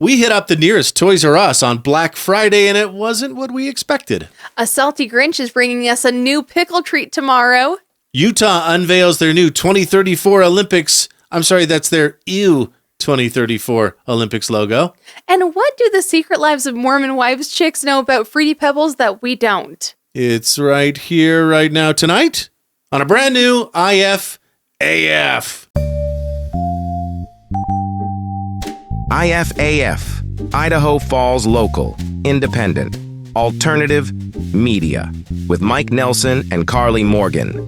We hit up the nearest Toys R Us on Black Friday, and it wasn't what we expected. A salty Grinch is bringing us a new pickle treat tomorrow. Utah unveils their new 2034 Olympics. I'm sorry, that's their EW 2034 Olympics logo. And what do the Secret Lives of Mormon Wives chicks know about Fruity Pebbles that we don't? It's right here, right now, tonight, on a brand new IFAF. IFAF, Idaho Falls Local, Independent, Alternative Media, with Mike Nelson and Karley Morgan.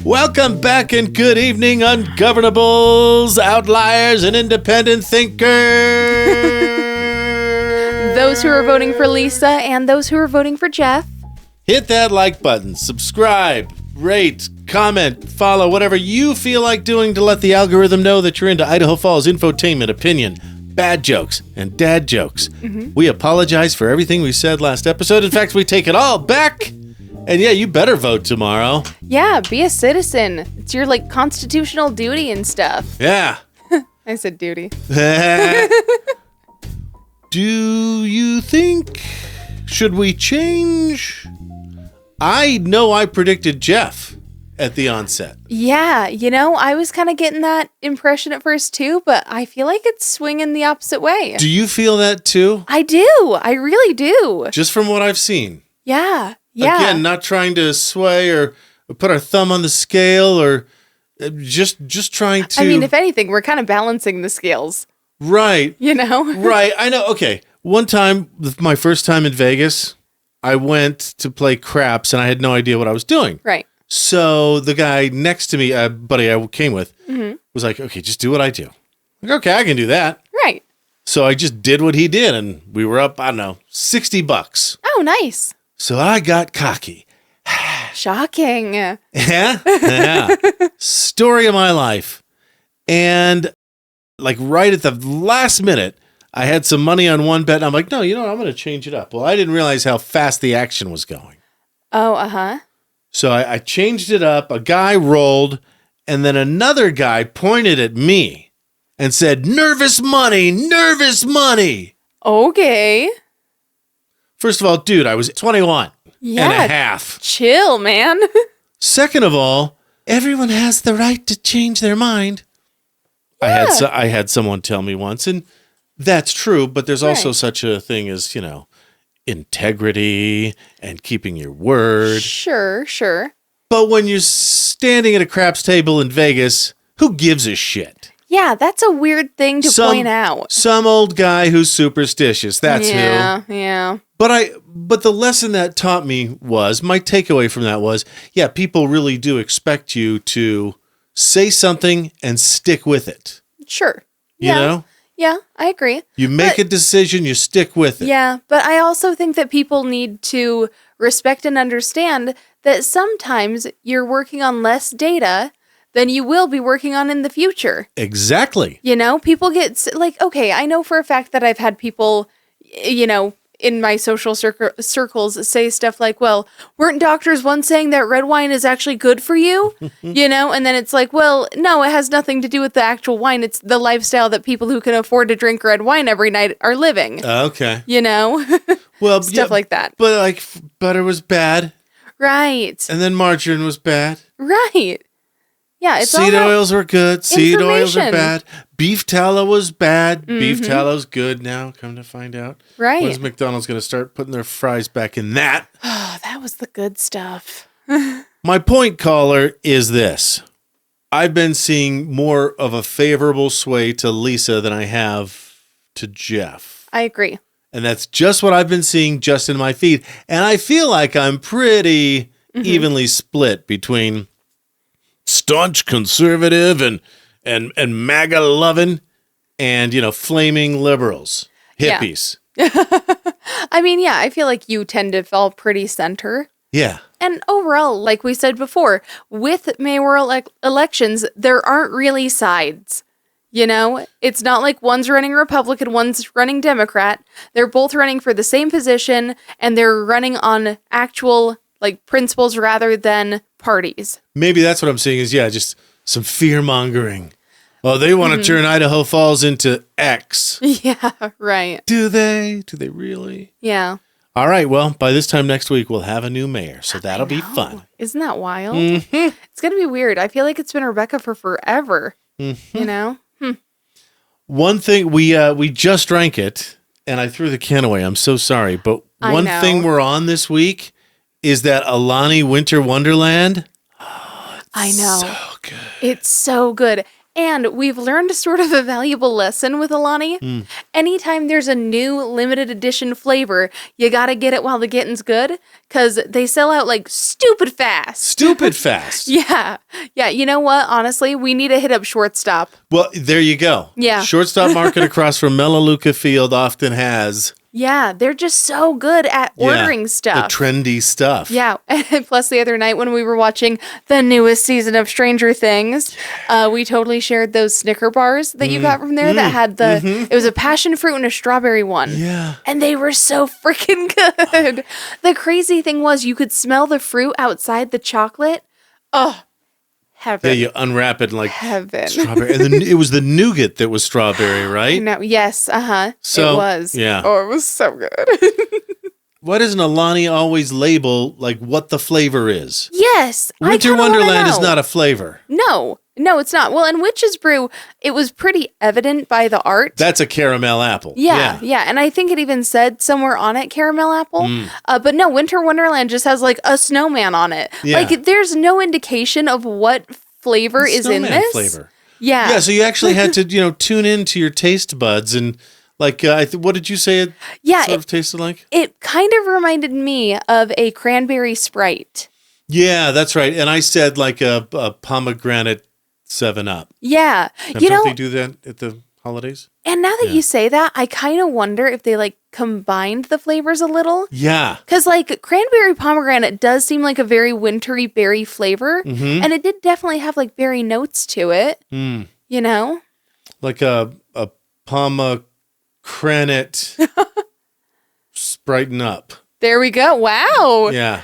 Welcome back and good evening, ungovernables, outliers, and independent thinkers. Those who are voting for Lisa and those who are voting for Jeff. Hit that like button, subscribe, rate, comment, follow, whatever you feel like doing to let the algorithm know that you're into Idaho Falls infotainment, opinion, bad jokes, and dad jokes. We apologize for everything we said last episode. In fact, we take it all back. And yeah, you better vote tomorrow. Yeah, be a citizen. It's your, constitutional duty and stuff. Yeah. I said duty. Do you think, should we change? I know I predicted Jeff at the onset. Yeah, I was kind of getting that impression at first too, but I feel like it's swinging the opposite way. Do you feel that too? I do. I really do. Just from what I've seen. Yeah. Again, not trying to sway or put our thumb on the scale or just trying to... I mean, if anything, we're kind of balancing the scales. Right. Right. I know. Okay. One time, my first time in Vegas, I went to play craps and I had no idea what I was doing. Right. So the guy next to me, a buddy I came with, was like, okay, just do what I do. Like, okay, I can do that. Right. So I just did what he did and we were up, I don't know, $60. Oh, nice. So I got cocky. Shocking. Yeah. Story of my life. And right at the last minute, I had some money on one bet and I'm like, no, I'm going to change it up. Well, I didn't realize how fast the action was going. Oh, uh-huh. So I changed it up. A guy rolled and then another guy pointed at me and said, nervous money, nervous money. Okay. First of all, dude, I was 21 and a half. Chill, man. Second of all, everyone has the right to change their mind. Yeah. I had someone tell me once, and that's true, but there's also such a thing as, integrity and keeping your word. Sure. But when you're standing at a craps table in Vegas, who gives a shit? Yeah, that's a weird thing to point out. Some old guy who's superstitious, that's who. Yeah. But the lesson that taught me was, my takeaway from that was, yeah, people really do expect you to say something and stick with it. Sure. You know? Yeah, I agree. You make a decision, you stick with it. Yeah, but I also think that people need to respect and understand that sometimes you're working on less data than you will be working on in the future. Exactly. People get, okay, I know for a fact that I've had people, in my social circles say stuff like, well, weren't doctors once saying that red wine is actually good for you? And then it's like, well, no, it has nothing to do with the actual wine. It's the lifestyle that people who can afford to drink red wine every night are living. Okay. Well, stuff like that. But butter was bad. Right. And then margarine was bad. Right. Yeah, it's seed oils were good. Seed oils were bad. Beef tallow was bad. Beef tallow's good now, come to find out. Right. When's McDonald's going to start putting their fries back in that? Oh, that was the good stuff. My point, caller, is this. I've been seeing more of a favorable sway to Lisa than I have to Jeff. I agree. And that's just what I've been seeing just in my feed. And I feel like I'm pretty evenly split between staunch conservative and MAGA loving and, flaming liberals, hippies. Yeah. I mean, yeah, I feel like you tend to fall pretty center. Yeah. And overall, like we said before, with mayoral elections, there aren't really sides. It's not like one's running Republican, one's running Democrat. They're both running for the same position, and they're running on actual principles rather than parties. Maybe that's what I'm seeing is, just some fear mongering. Oh, they want to turn Idaho Falls into X. Yeah, right. Do they? Do they really? Yeah. All right. Well, by this time next week, we'll have a new mayor, so that'll be fun. Isn't that wild? It's going to be weird. I feel like it's been Rebecca for forever. You know? One thing, we just drank it, and I threw the can away. I'm so sorry. But one thing we're on this week is that Alani Winter Wonderland. I know. So good. It's so good. And we've learned sort of a valuable lesson with Alani. Anytime there's a new limited edition flavor, you got to get it while the getting's good because they sell out like stupid fast. Stupid fast. Yeah. Yeah. You know what? Honestly, we need to hit up Shortstop. Well, there you go. Yeah. Shortstop Market across from Melaleuca Field often has... Yeah, they're just so good at ordering stuff. The trendy stuff. Yeah. And plus the other night when we were watching the newest season of Stranger Things, we totally shared those Snicker bars that you got from there that had it was a passion fruit and a strawberry one. Yeah. And they were so freaking good. The crazy thing was you could smell the fruit outside the chocolate. Oh, heaven. Yeah, you unwrap it like heaven. Strawberry. And then it was the nougat that was strawberry, right? No, yes, So, it was. yeah. Oh, it was so good. Why doesn't Alani always label like what the flavor is? Yes. Winter Wonderland is not a flavor. No, it's not. Well, in Witch's Brew, it was pretty evident by the art. That's a caramel apple. Yeah. And I think it even said somewhere on it caramel apple. But no, Winter Wonderland just has like a snowman on it. Yeah. Like there's no indication of what flavor is in this. Flavor. Yeah. Yeah, so you actually had to, tune into your taste buds and like, what did you say it sort of tasted like? It kind of reminded me of a cranberry Sprite. Yeah, that's right. And I said like a pomegranate 7-Up. Yeah. Don't they do that at the holidays? And now that you say that, I kind of wonder if they like combined the flavors a little. Yeah. Because like cranberry pomegranate does seem like a very wintry berry flavor. And it did definitely have like berry notes to it. You know? Like a pomegranate Spriten up. There we go. Wow. Yeah.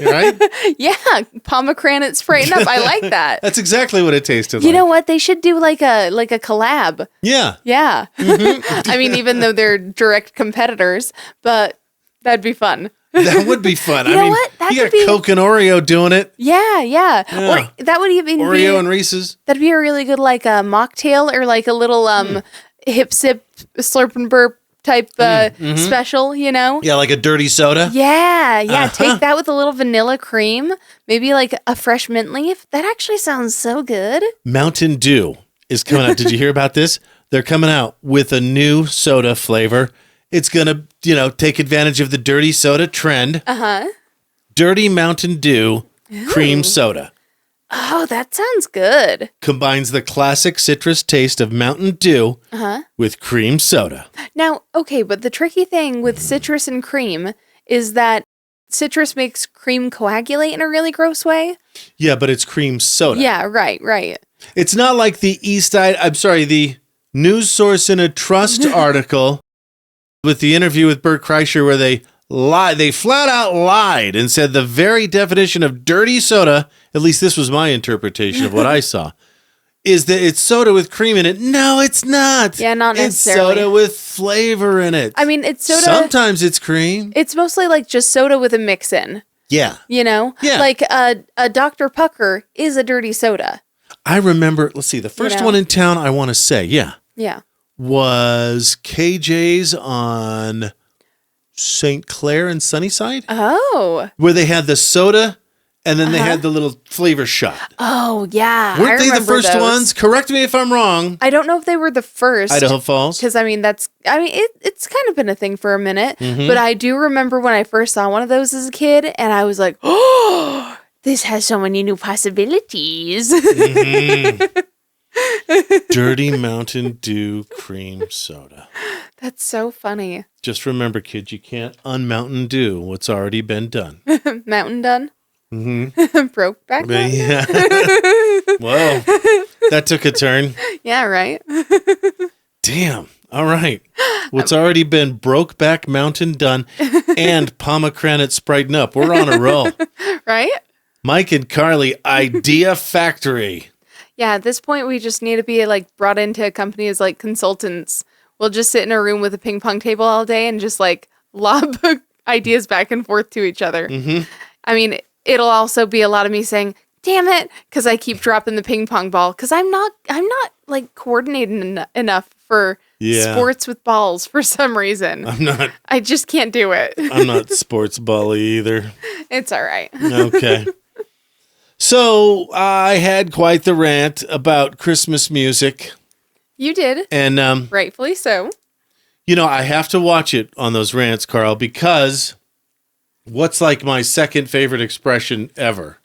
Right? Yeah. Pomegranate Sprite up. I like that. That's exactly what it tasted like. You know what? They should do like a collab. Yeah. Yeah. I mean, even though they're direct competitors, but that'd be fun. That would be fun. You know what? That you got could be... Coke and Oreo doing it. Yeah. Or that would even Oreo and Reese's. That'd be a really good like a mocktail or like a little hip sip slurp and burp type special, you know? Yeah, like a dirty soda. Yeah. Take that with a little vanilla cream, maybe like a fresh mint leaf. That actually sounds so good. Mountain Dew is coming out. Did you hear about this? They're coming out with a new soda flavor. It's going to, take advantage of the dirty soda trend. Dirty Mountain Dew cream soda. Oh, that sounds good. Combines the classic citrus taste of Mountain Dew with cream soda. Now, okay, but the tricky thing with citrus and cream is that citrus makes cream coagulate in a really gross way. Yeah, but it's cream soda. Yeah, right. It's not like the news source in a Trust article with the interview with Bert Kreischer where they lied. They flat out lied and said the very definition of dirty soda, at least this was my interpretation of what I saw, is that it's soda with cream in it. No, it's not. Yeah, not necessarily. It's soda with flavor in it. I mean, it's soda. Sometimes it's cream. It's mostly like just soda with a mix in. Yeah. You know? Yeah. Like a Dr. Pucker is a dirty soda. I remember, let's see, the first one in town I want to say, yeah, was KJ's on St. Clair and Sunnyside. Oh. Where they had the soda and then they had the little flavor shot. Oh, yeah. Weren't they the first ones? Correct me if I'm wrong. I don't know if they were the first. Idaho Falls. Because, it's kind of been a thing for a minute. But I do remember when I first saw one of those as a kid and I was like, oh, this has so many new possibilities. Dirty Mountain Dew cream soda. That's so funny. Just remember, kids, you can't un-Mountain Dew what's already been done. Mountain done? Broke back then? Yeah. Whoa. That took a turn. Yeah, right. Damn. All right. What's already been broke back Mountain done and pomegranate Spriten up. We're on a roll. Right? Mike and Karley, Idea Factory. Yeah, at this point, we just need to be like brought into a company as like consultants. We'll just sit in a room with a ping pong table all day and just like lob ideas back and forth to each other. Mm-hmm. I mean, it'll also be a lot of me saying, damn it, because I keep dropping the ping pong ball because I'm not like coordinated enough for sports with balls for some reason. I just can't do it. I'm not sports bally either. It's all right. Okay. So I had quite the rant about Christmas music. You did. And rightfully so. You know, I have to watch it on those rants, Carl, because what's like my second favorite expression ever?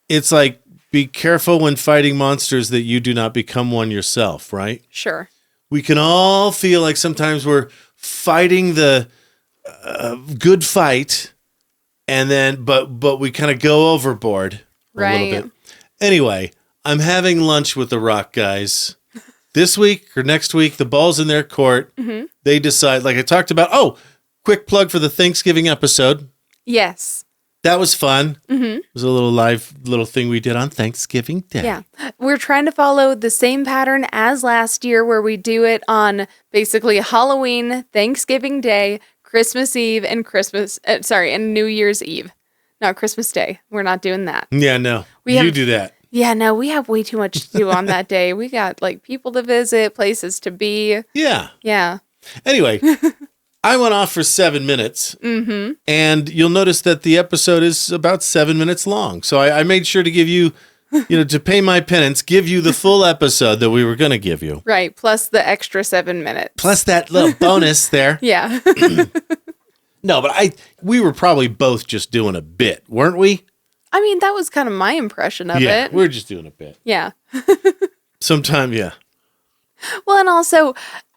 It's like, be careful when fighting monsters that you do not become one yourself, right? Sure. We can all feel like sometimes we're fighting the good fight, and then but we kind of go overboard a little bit. Anyway, I'm having lunch with the Rock guys this week or next week. The ball's in their court. Mm-hmm. They decide, like I talked about. Oh, quick plug for the Thanksgiving episode. Yes. That was fun. Mm-hmm. It was a little thing we did on Thanksgiving Day. Yeah. We're trying to follow the same pattern as last year where we do it on basically Halloween, Thanksgiving Day, Christmas Eve, and and New Year's Eve. Not Christmas Day. We're not doing that. Yeah, no. You do that. Yeah, no, we have way too much to do on that day. We got like people to visit, places to be. Yeah. Yeah. Anyway, I went off for 7 minutes, and you'll notice that the episode is about 7 minutes long. So I made sure to give you, to pay my penance, give you the full episode that we were going to give you. Right, plus the extra 7 minutes. Plus that little bonus there. Yeah. No, but we were probably both just doing a bit, weren't we? I mean, that was kind of my impression of it. Yeah, we're just doing a bit. Yeah. Sometime, yeah. Well, and also,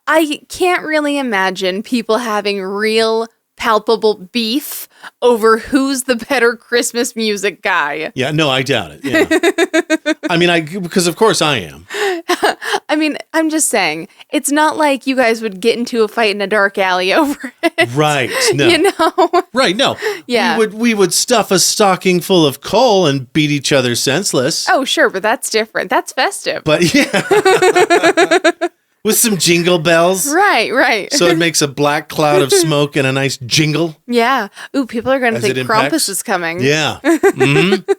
I can't really imagine people having real palpable beef over who's the better Christmas music guy. Yeah, no, I doubt it. Yeah. I mean, because of course I am. I mean, I'm just saying, it's not like you guys would get into a fight in a dark alley over it. Right. No. Right, no. Yeah. We would stuff a stocking full of coal and beat each other senseless. Oh, sure, but that's different. That's festive. But yeah. With some jingle bells. Right. So it makes a black cloud of smoke and a nice jingle. Yeah. Ooh, people are going to think Krampus is coming. Yeah. Mm-hmm.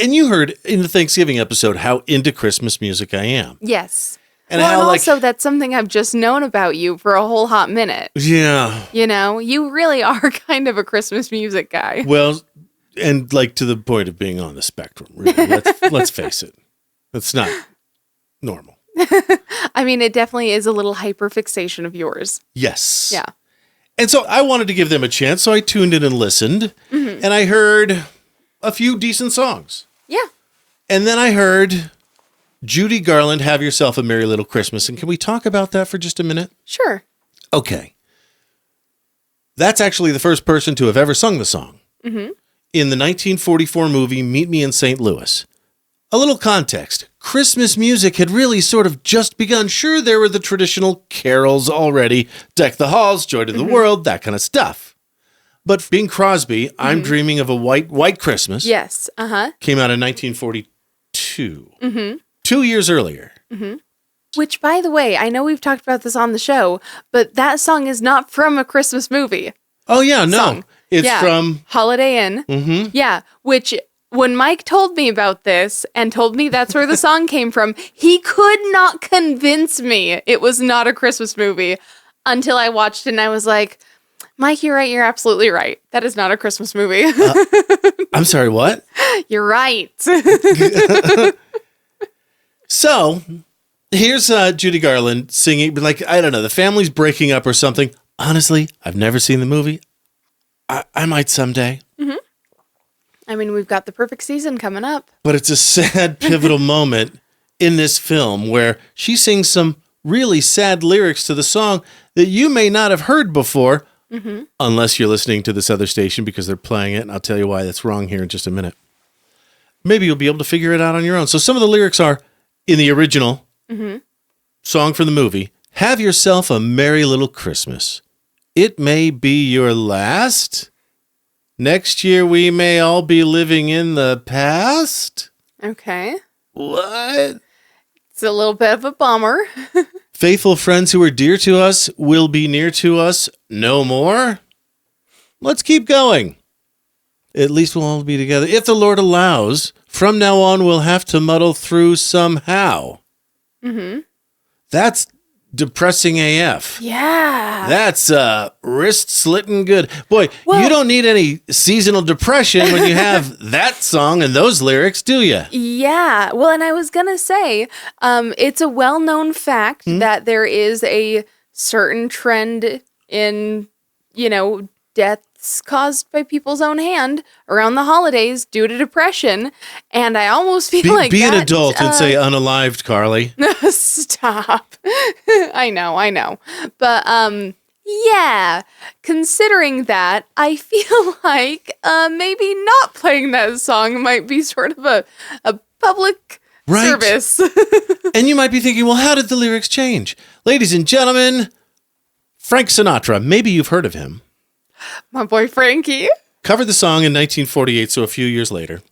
And you heard in the Thanksgiving episode how into Christmas music I am. Yes. And and also that's something I've just known about you for a whole hot minute. Yeah. You really are kind of a Christmas music guy. Well, and like to the point of being on the spectrum, really. Let's face it. That's not normal. I mean, it definitely is a little hyperfixation of yours. Yes. Yeah. And so I wanted to give them a chance, so I tuned in and listened, and I heard a few decent songs. Yeah. And then I heard Judy Garland, Have Yourself a Merry Little Christmas. And can we talk about that for just a minute? Sure. Okay. That's actually the first person to have ever sung the song. Mm-hmm. In the 1944 movie Meet Me in St. Louis. A little context. Christmas music had really sort of just begun. Sure, there were the traditional carols already. Deck the Halls, Joy to the World, that kind of stuff. But Bing Crosby, I'm Dreaming of a White Christmas. Yes. Came out in 1942. Mm-hmm. 2 years earlier. Mm-hmm. Which, by the way, I know we've talked about this on the show, but that song is not from a Christmas movie. Oh, yeah, no. It's from Holiday Inn. Mm-hmm. Yeah, which when Mike told me about this and told me that's where the song came from, he could not convince me it was not a Christmas movie until I watched it and I was like, Mike, you're right. You're absolutely right. That is not a Christmas movie. I'm sorry, what? You're right. So, here's Judy Garland singing, but like, I don't know, the family's breaking up or something. Honestly, I've never seen the movie. I might someday. Mm-hmm. I mean, we've got the perfect season coming up. But it's a sad, pivotal moment in this film where she sings some really sad lyrics to the song that you may not have heard before, unless you're listening to this other station because they're playing it, and I'll tell you why that's wrong here in just a minute. Maybe you'll be able to figure it out on your own. So some of the lyrics are, in the original song from the movie, have yourself a merry little Christmas. It may be your last. Next year we may all be living in the past. Okay. What? It's a little bit of a bummer. Faithful friends who are dear to us will be near to us no more. Let's keep going. At least we'll all be together. If the Lord allows, from now on we'll have to muddle through somehow. Mm-hmm. That's depressing AF. Yeah. That's wrist slitting good. Boy, you don't need any seasonal depression when you have that song and those lyrics, do you? Yeah. Well, and I was going to say, it's a well-known fact that there is a certain trend in, deaths caused by people's own hand around the holidays due to depression. And I almost feel like be an adult and say unalived, Karley. Stop. I know. But, yeah, considering that, I feel like maybe not playing that song might be sort of a public service. And you might be thinking, well, how did the lyrics change? Ladies and gentlemen, Frank Sinatra, maybe you've heard of him. My boy Frankie. Covered the song in 1948, so a few years later.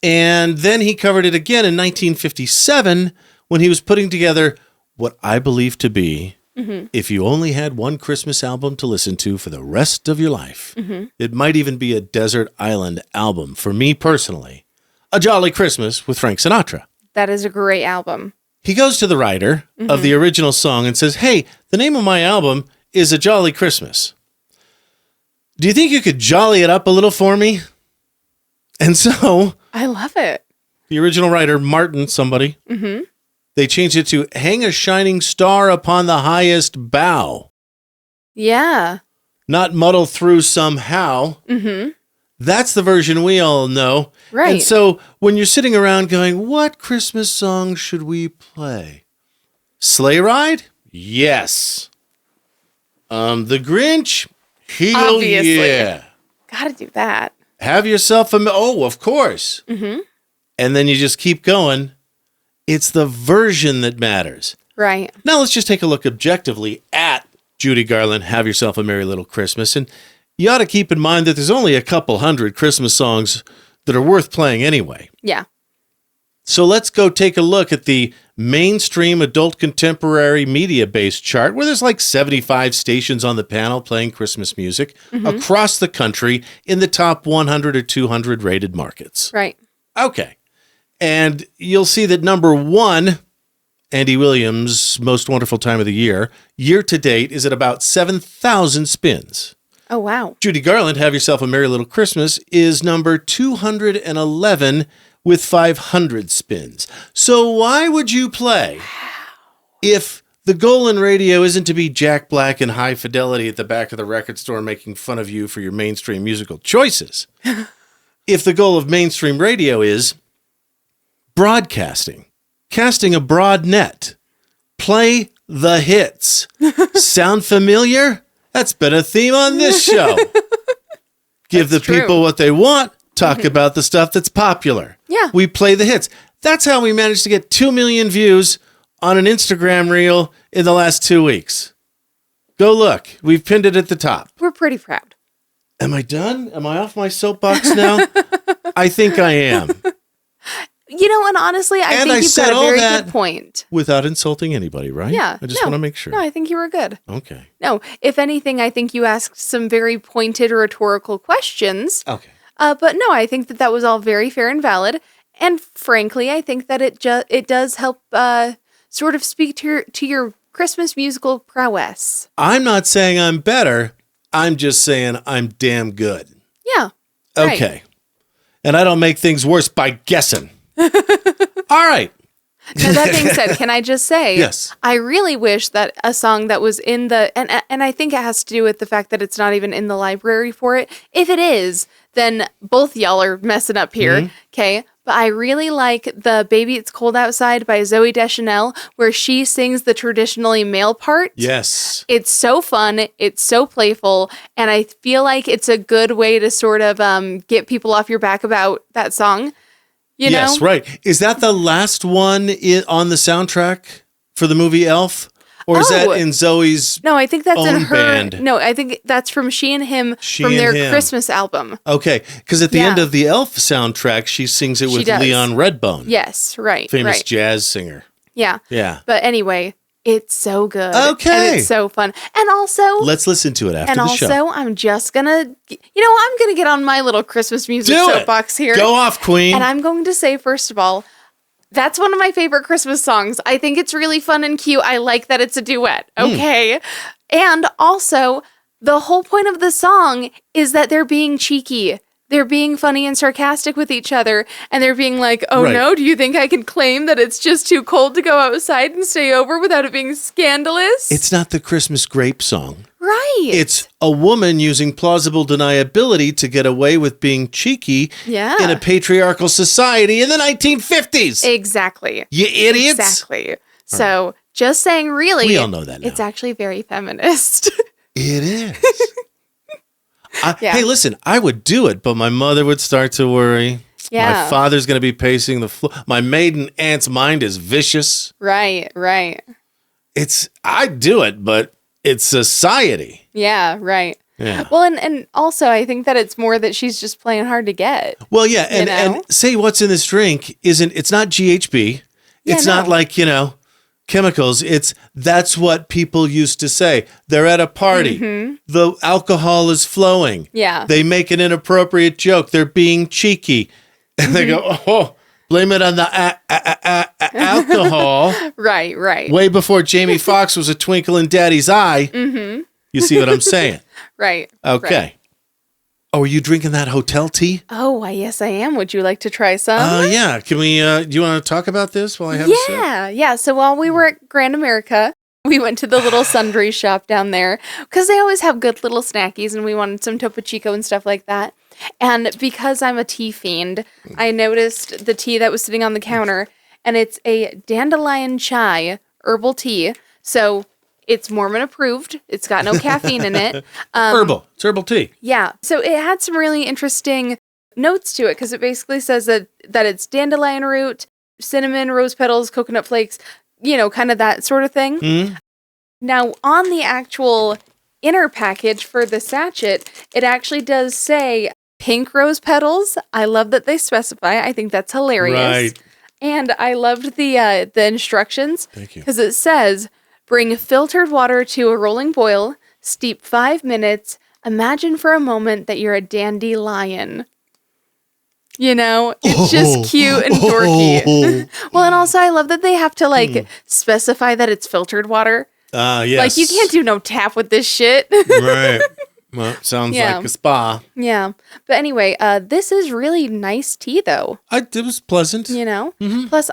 And then he covered it again in 1957 when he was putting together what I believe to be, if you only had one Christmas album to listen to for the rest of your life, it might even be a desert island album. For me personally, A Jolly Christmas with Frank Sinatra. That is a great album. He goes to the writer of the original song and says, hey, the name of my album is A Jolly Christmas. Do you think you could jolly it up a little for me? And so... I love it. The original writer, Martin, somebody, they changed it to Hang a Shining Star Upon the Highest Bough. Yeah. Not muddle through somehow. That's the version we all know. Right. And so when you're sitting around going, what Christmas song should we play? Sleigh Ride? Yes. The Grinch? Hell Obviously. yeah. Gotta do that. Have yourself of course. And then you just keep going. It's the version that matters. Right. Now let's just take a look objectively at Judy Garland, Have Yourself a Merry Little Christmas. And you ought to keep in mind that there's only a couple hundred Christmas songs that are worth playing anyway. Yeah. So let's go take a look at the mainstream adult contemporary media-based chart, where there's like 75 stations on the panel playing Christmas music across the country in the top 100 or 200 rated markets. Right. Okay. And you'll see that number one, Andy Williams' Most Wonderful Time of the Year to date, is at about 7,000 spins. Oh, wow. Judy Garland, Have Yourself a Merry Little Christmas, is number 211 with 500 spins. So why would you play if the goal in radio isn't to be Jack Black and high fidelity at the back of the record store making fun of you for your mainstream musical choices? If the goal of mainstream radio is broadcasting, casting a broad net, play the hits. Sound familiar? That's been a theme on this show. Give the people what they want. Talk about the stuff that's popular. Yeah. We play the hits. That's how we managed to get 2 million views on an Instagram reel in the last 2 weeks. Go look. We've pinned it at the top. We're pretty proud. Am I done? Am I off my soapbox now? I think I am. And honestly, I think you've got a very good point. Without insulting anybody, right? Yeah. I just want to make sure. No, I think you were good. Okay. No, if anything, I think you asked some very pointed rhetorical questions. Okay. But no, I think that was all very fair and valid. And frankly, I think that it does help sort of speak to your Christmas musical prowess. I'm not saying I'm better. I'm just saying I'm damn good. Yeah. Okay. Right. And I don't make things worse by guessing. All right. Now, that being said, can I just say, yes, I really wish that a song that was in the, and I think it has to do with the fact that it's not even in the library for it. If it is, then both y'all are messing up here, okay? But I really like the Baby It's Cold Outside by Zooey Deschanel, where she sings the traditionally male part. Yes. It's so fun. It's so playful. And I feel like it's a good way to sort of get people off your back about that song. Yes, right. Is that the last one on the soundtrack for the movie Elf? Or is that in Zoe's No, I think that's in own her band? No, I think that's from She and Him She from and their Him. Christmas album. Okay, because at the Yeah. end of the Elf soundtrack, she sings it She with does. Leon Redbone. Yes, right. Famous right. jazz singer. Yeah. Yeah. But anyway, it's so good. Okay. And it's so fun. And also Let's listen to it after the show. I'm just gonna I'm gonna get on my little Christmas music Do it. soapbox here. Go off, Queen. And I'm going to say, first of all, that's one of my favorite Christmas songs. I think it's really fun and cute. I like that it's a duet. Okay. And also, the whole point of the song is that they're being cheeky. They're being funny and sarcastic with each other. And they're being like, oh Right. no, do you think I can claim that it's just too cold to go outside and stay over without it being scandalous? It's not the Christmas grape song. right. It's a woman using plausible deniability to get away with being cheeky Yeah. in a patriarchal society in the 1950s. Exactly. You idiots. Exactly. So just saying, really, We all know that now. it's actually very feminist. It is. Yeah. Hey, listen, I would do it, but my mother would start to worry. Yeah. My father's going to be pacing the floor. My maiden aunt's mind is vicious. Right. I'd do it, but it's society. Yeah, right. Yeah. Well, and also I think that it's more that she's just playing hard to get. Well, yeah, and, You know? and say what's in this drink it's not GHB. It's not no. like, chemicals. That's what people used to say. They're at a party. The alcohol is flowing. Mm-hmm. Yeah. They make an inappropriate joke. They're being cheeky. And they go, oh, blame it on the alcohol. Right. Way before Jamie Foxx was a twinkle in Daddy's eye. Mm-hmm. You see what I'm saying? Right. Okay. Right. Oh, are you drinking that hotel tea? Oh, why, yes, I am. Would you like to try some? Yeah. Can we, do you want to talk about this while I have a sip? Yeah. So while we were at Grand America, we went to the little sundry shop down there because they always have good little snackies and we wanted some Topo Chico and stuff like that. And because I'm a tea fiend, I noticed the tea that was sitting on the counter and it's a dandelion chai herbal tea. So it's Mormon approved. It's got no caffeine in it. Herbal. It's herbal tea. Yeah. So it had some really interesting notes to it because it basically says that it's dandelion root, cinnamon, rose petals, coconut flakes, kind of that sort of thing. Mm. Now, on the actual inner package for the sachet, it actually does say pink rose petals. I love that they specify. I think that's hilarious. Right. And I loved the instructions. Thank you. Because it says, bring filtered water to a rolling boil, steep 5 minutes, imagine for a moment that you're a dandelion. It's just cute and dorky. Well, and also I love that they have to specify that it's filtered water. Yes. Like you can't do no tap with this shit. Right. Well, sounds Yeah. like a spa. Yeah. But anyway, this is really nice tea though. It was pleasant. Plus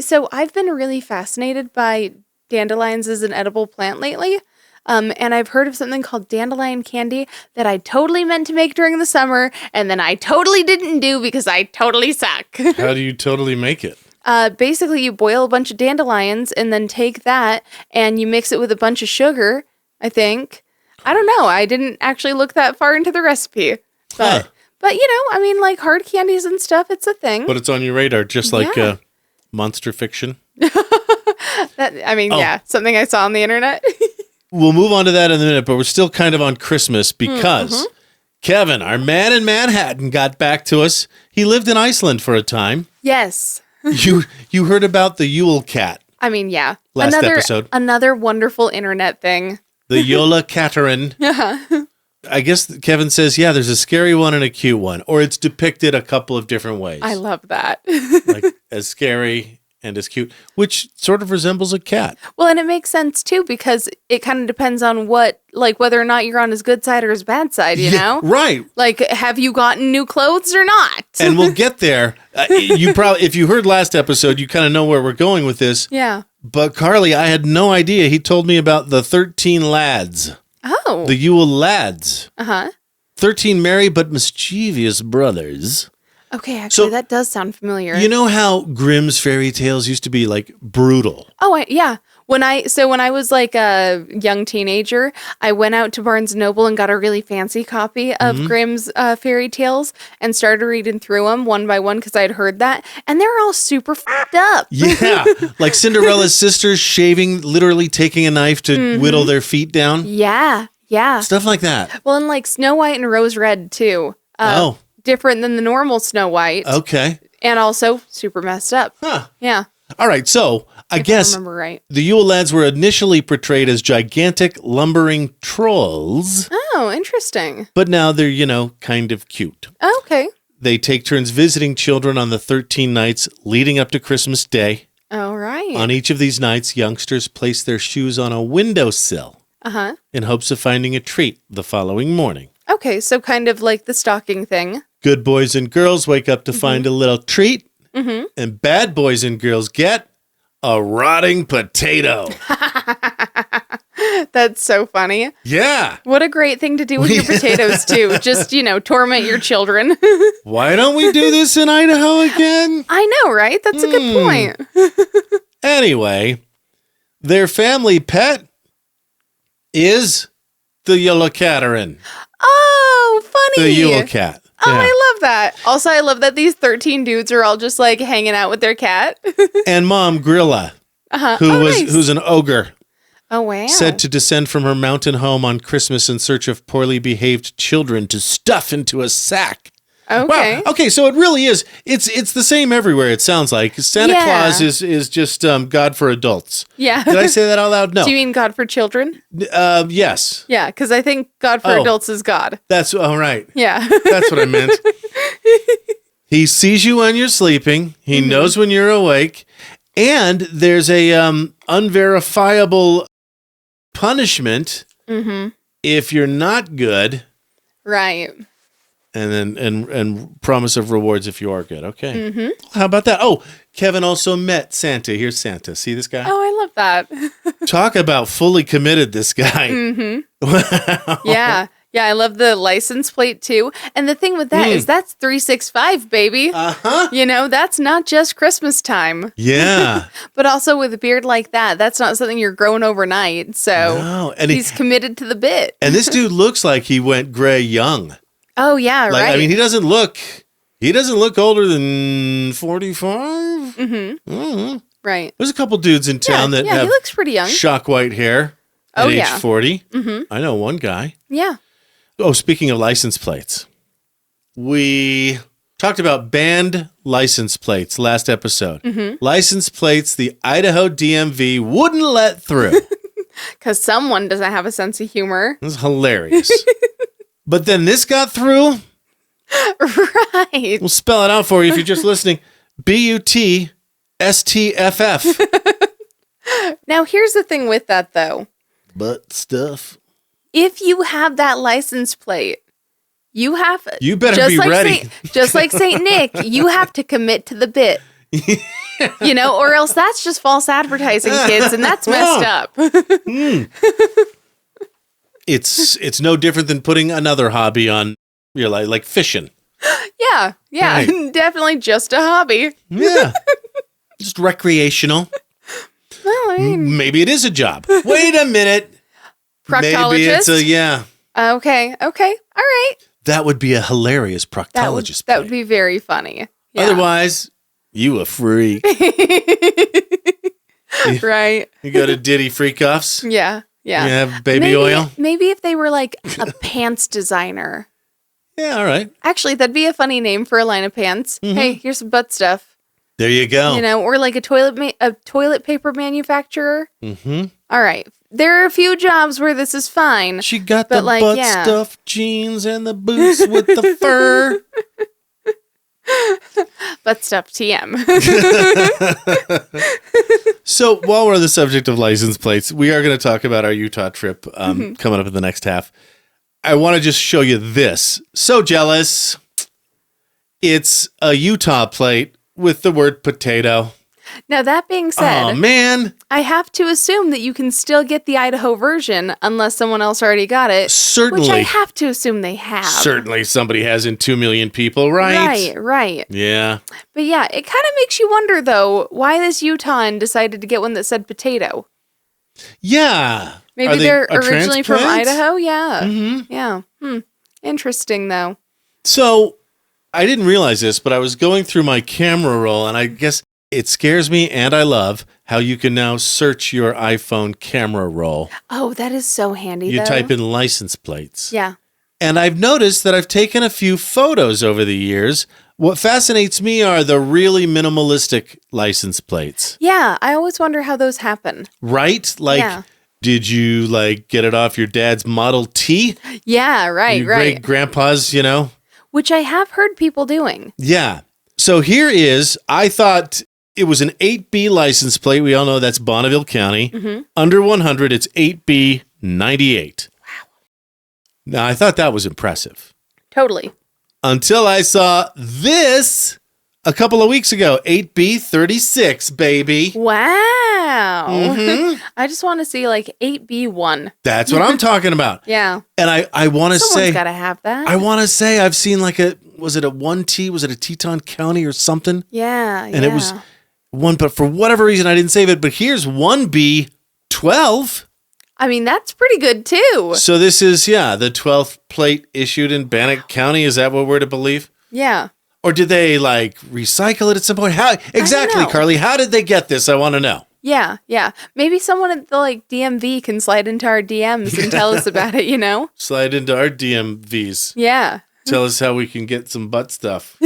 so I've been really fascinated by dandelions as an edible plant lately. And I've heard of something called dandelion candy that I totally meant to make during the summer, and then I totally didn't do because I totally suck. How do you totally make it? Basically, you boil a bunch of dandelions and then take that and you mix it with a bunch of sugar, I think. I don't know. I didn't actually look that far into the recipe. But, Huh. but like hard candies and stuff, it's a thing. But it's on your radar, just like Yeah. monster fiction. Yeah, something I saw on the internet. We'll move on to that in a minute, but we're still kind of on Christmas because Kevin, our man in Manhattan, got back to us. He lived in Iceland for a time. Yes. You heard about the Yule cat, Yeah. Last episode. Another wonderful internet thing. the Yola Caterin. I guess Kevin says, yeah, there's a scary one and a cute one, or it's depicted a couple of different ways. I love that. Like as scary and as cute, which sort of resembles a cat. Well, and it makes sense too because it kind of depends on whether or not you're on his good side or his bad side, you know? Right. Like, have you gotten new clothes or not? And we'll get there. You probably, if you heard last episode, you kind of know where we're going with this. Yeah. But Karley, I had no idea. He told me about the 13 lads, Oh. the Yule lads. Uh-huh. 13 merry but mischievous brothers Okay, actually, So- that does sound familiar. You know how Grimm's fairy tales used to be like brutal? Oh, yeah. When I was like a young teenager, I went out to Barnes & Noble and got a really fancy copy of Grimm's fairy tales and started reading through them one by one because I had heard that. And they're all super fucked up. Yeah. Like Cinderella's sisters shaving, literally taking a knife to whittle their feet down. Yeah. Yeah. Stuff like that. Well, and like Snow White and Rose Red, too. Different than the normal Snow White. Okay. And also super messed up. Huh. Yeah. All right. So I guess remember right. the Yule lads were initially portrayed as gigantic lumbering trolls, Oh, interesting. but now they're, kind of cute. Okay. They take turns visiting children on the 13 nights leading up to Christmas Day. All right. On each of these nights, youngsters place their shoes on a windowsill Uh-huh. in hopes of finding a treat the following morning. Okay, so kind of like the stocking thing. Good boys and girls wake up to find a little treat, and bad boys and girls get a rotting potato. That's so funny. Yeah. What a great thing to do with your potatoes, too. Just, torment your children. Why don't we do this in Idaho again? I know, right? That's a good point. Anyway, their family pet is the yellow caterin, Oh, funny. the Yule cat. Oh, Yeah. I love that. Also, I love that these 13 dudes are all just like hanging out with their cat. And Mom Grilla, Nice. who's an ogre, Oh, wow. said to descend from her mountain home on Christmas in search of poorly behaved children to stuff into a sack. Okay. Wow. Okay, so it really is. It's the same everywhere, it sounds like. Santa Yeah. Claus is just God for adults. Yeah. Did I say that out loud? No. Do you mean God for children? Yes. Yeah, because I think God for Oh. adults is God. That's all right. Yeah. That's what I meant. He sees you when you're sleeping. He knows when you're awake. And there's a unverifiable punishment if you're not good, Right. and then and promise of rewards if you are good. Okay. How about that? Oh, Kevin also met Santa. Here's Santa. See this guy? Oh, I love that. Talk about fully committed, this guy. Yeah. Yeah, I love the license plate too. And the thing with that is that's 365, baby. Uh-huh. That's not just Christmas time. Yeah. But also with a beard like that, that's not something you're growing overnight. So No, and he's committed to the bit. and this dude looks like he went gray young. Oh, yeah, Like, right. I mean, he doesn't look older than 45. right. There's a couple dudes in town that he have looks pretty young. shock white hair at Oh, age yeah. 40. I know one guy. Yeah. Oh, speaking of license plates, we talked about banned license plates last episode. License plates the Idaho DMV wouldn't let through. Because someone doesn't have a sense of humor. This is hilarious. But then this got through. Right. We'll spell it out for you if you're just listening. BUTSTFF. Now, here's the thing with that, though. Butt stuff. If you have that license plate, you have You better be ready. Just like Saint Nick, you have to commit to the bit. Or else that's just false advertising, kids, and that's messed up. It's no different than putting another hobby on your life, like fishing. Yeah, Right. definitely just a hobby. Yeah. Just recreational. Well, I mean, Maybe it is a job. Wait a minute. proctologist. Maybe it's yeah. Okay, all right. That would be a hilarious proctologist. That would be very funny. Yeah. Otherwise, you a freak. Right. You go to Diddy Freak Offs. Yeah. You have baby oil. Maybe if they were like a pants designer. Yeah, all right. Actually, that'd be a funny name for a line of pants. Hey, here's some butt stuff. There you go. Or like a toilet paper manufacturer. Mm-hmm. All right. There are a few jobs where this is fine. She got But, the like, butt yeah. stuff jeans and the boots with the fur. Butt stuff TM. So while we're on the subject of license plates, we are going to talk about our Utah trip coming up in the next half. I want to just show you this. So jealous. It's a Utah plate with the word potato. Now, that being said, Oh, man. I have to assume that you can still get the Idaho version unless someone else already got it. Certainly. Which I have to assume they have. Certainly somebody has in 2 million people, right? Right. Yeah. But yeah, it kind of makes you wonder, though, why this Utahn decided to get one that said potato. Yeah. Maybe they're originally from transplant? Idaho? Yeah. Mm-hmm. Yeah. Interesting, though. So I didn't realize this, but I was going through my camera roll, and I guess it scares me, and I love how you can now search your iPhone camera roll. Oh, that is so handy, You though. type in license plates. Yeah. And I've noticed that I've taken a few photos over the years. What fascinates me are the really minimalistic license plates. Yeah, I always wonder how those happen. Right? Like, Yeah. did you, get it off your dad's Model T? Yeah, right. Your great grandpa's, Which I have heard people doing. Yeah. So here is, I thought it was an 8B license plate. We all know that's Bonneville County. Mm-hmm. Under 100, it's 8B 98. Wow. Now, I thought that was impressive. Totally. Until I saw this a couple of weeks ago. 8B 36, baby. Wow. Mm-hmm. I just want to see 8B1. That's what I'm talking about. Yeah. And I want to say, Someone's got to have that. I want to say I've seen was it a 1T? Was it a Teton County or something? Yeah. And it was one, but for whatever reason, I didn't save it. But here's 1B 12. I mean, that's pretty good too. So this is, the 12th plate issued in Bannock County. Is that what we're to believe? Yeah. Or did they recycle it at some point? How exactly, know. Karley? How did they get this? I want to know. Yeah. Maybe someone at the DMV can slide into our DMs and tell us about it, Slide into our DMVs. Yeah. Tell us how we can get some butt stuff.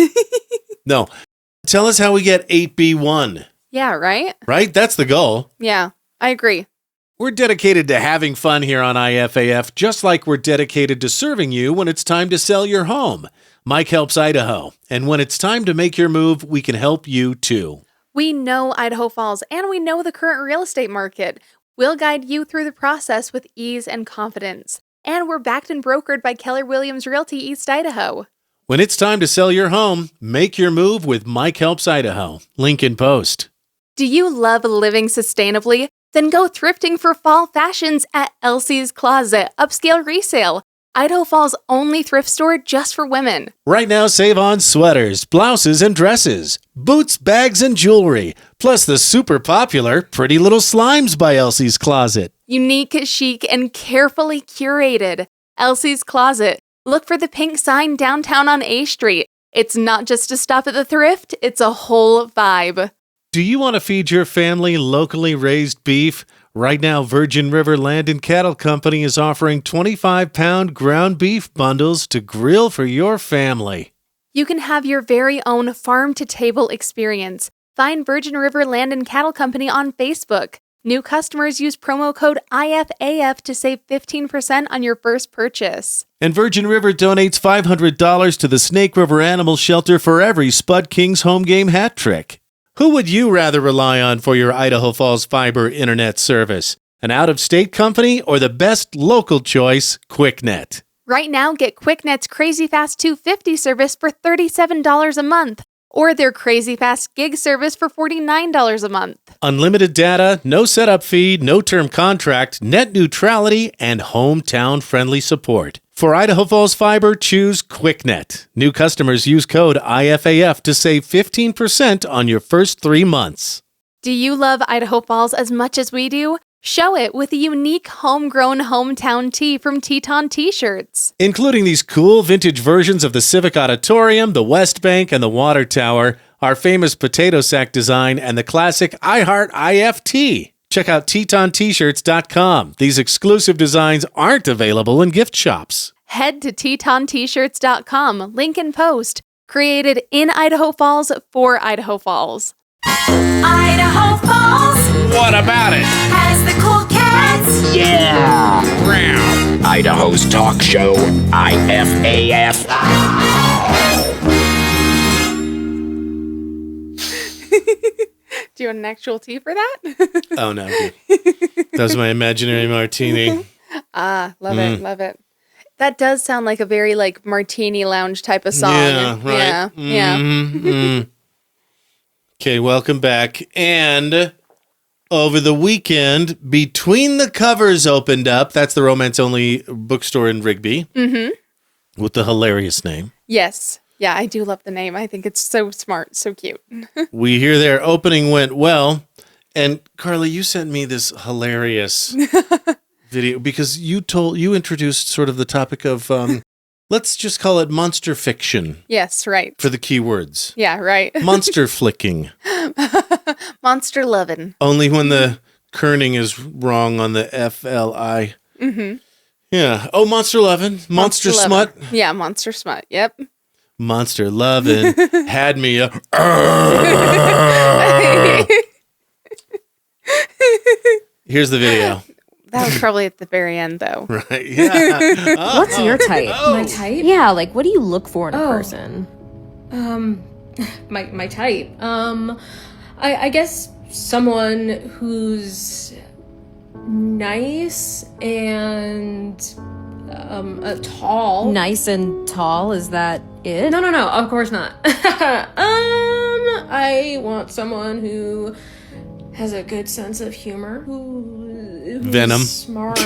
No. Tell us how we get 8B1. Yeah, right? Right? That's the goal. Yeah, I agree. We're dedicated to having fun here on IFAF, just like we're dedicated to serving you when it's time to sell your home. Mike helps Idaho, and when it's time to make your move, we can help you too. We know Idaho Falls, and we know the current real estate market. We'll guide you through the process with ease and confidence. And we're backed and brokered by Keller Williams Realty East Idaho. When it's time to sell your home, make your move with Mike helps Idaho. Link in post. Do you love living sustainably? Then go thrifting for fall fashions at Elsie's Closet Upscale Resale, Idaho Falls' only thrift store just for women. Right now, save on sweaters, blouses, and dresses, boots, bags, and jewelry, plus the super popular Pretty Little Slimes by Elsie's Closet. Unique, chic, and carefully curated. Elsie's Closet. Look for the pink sign downtown on A Street. It's not just a stop at the thrift, it's a whole vibe. Do you want to feed your family locally raised beef? Right now, Virgin River Land and Cattle Company is offering 25-pound ground beef bundles to grill for your family. You can have your very own farm-to-table experience. Find Virgin River Land and Cattle Company on Facebook. New customers use promo code IFAF to save 15% on your first purchase. And Virgin River donates $500 to the Snake River Animal Shelter for every Spud Kings home game hat trick. Who would you rather rely on for your Idaho Falls fiber internet service? An out-of-state company or the best local choice, QuickNet? Right now, get QuickNet's Crazy Fast 250 service for $37 a month, or their Crazy Fast Gig service for $49 a month. Unlimited data, no setup fee, no term contract, net neutrality, and hometown-friendly support. For Idaho Falls Fiber, choose QuickNet. New customers use code IFAF to save 15% on your first 3 months. Do you love Idaho Falls as much as we do? Show it with a unique homegrown hometown tee from Teton T-shirts. Including these cool vintage versions of the Civic Auditorium, the West Bank, and the Water Tower, our famous potato sack design, and the classic I Heart IFT. Check out TetonT-shirts.com. These exclusive designs aren't available in gift shops. Head to TetonT-shirts.com, link in post. Created in Idaho Falls for Idaho Falls. Idaho Falls What about it? has the cool cats. Yeah! Idaho's talk show, IFAF. Do you want an actual tea for that? Oh, no. That was my imaginary martini. Love it. That does sound like a very martini lounge type of song. Yeah, right. Yeah. Mm-hmm. Okay, welcome back. And over the weekend, Between the Covers opened up. That's the romance-only bookstore in Rigby. Mm-hmm. With the hilarious name. Yes. Yeah, I do love the name. I think it's so smart, so cute. We hear their opening went well. And Karley, you sent me this hilarious video because you introduced sort of the topic of, let's just call it monster fiction. Yes, right. For the keywords. Yeah, right. Monster flicking. Monster lovin'. Only when the kerning is wrong on the FLI. Mm-hmm. Yeah. Oh, monster lovin'. Monster smut. Yeah, monster smut. Yep. Monster lovin' had me a... Here's the video. That was probably at the very end, though. Right, yeah. What's your type? My type? Yeah, like what do you look for in a person? My type. I guess someone who's nice and tall. Nice and tall, is that it? No, of course not. I want someone who has a good sense of humor. Who's Venom. Smart.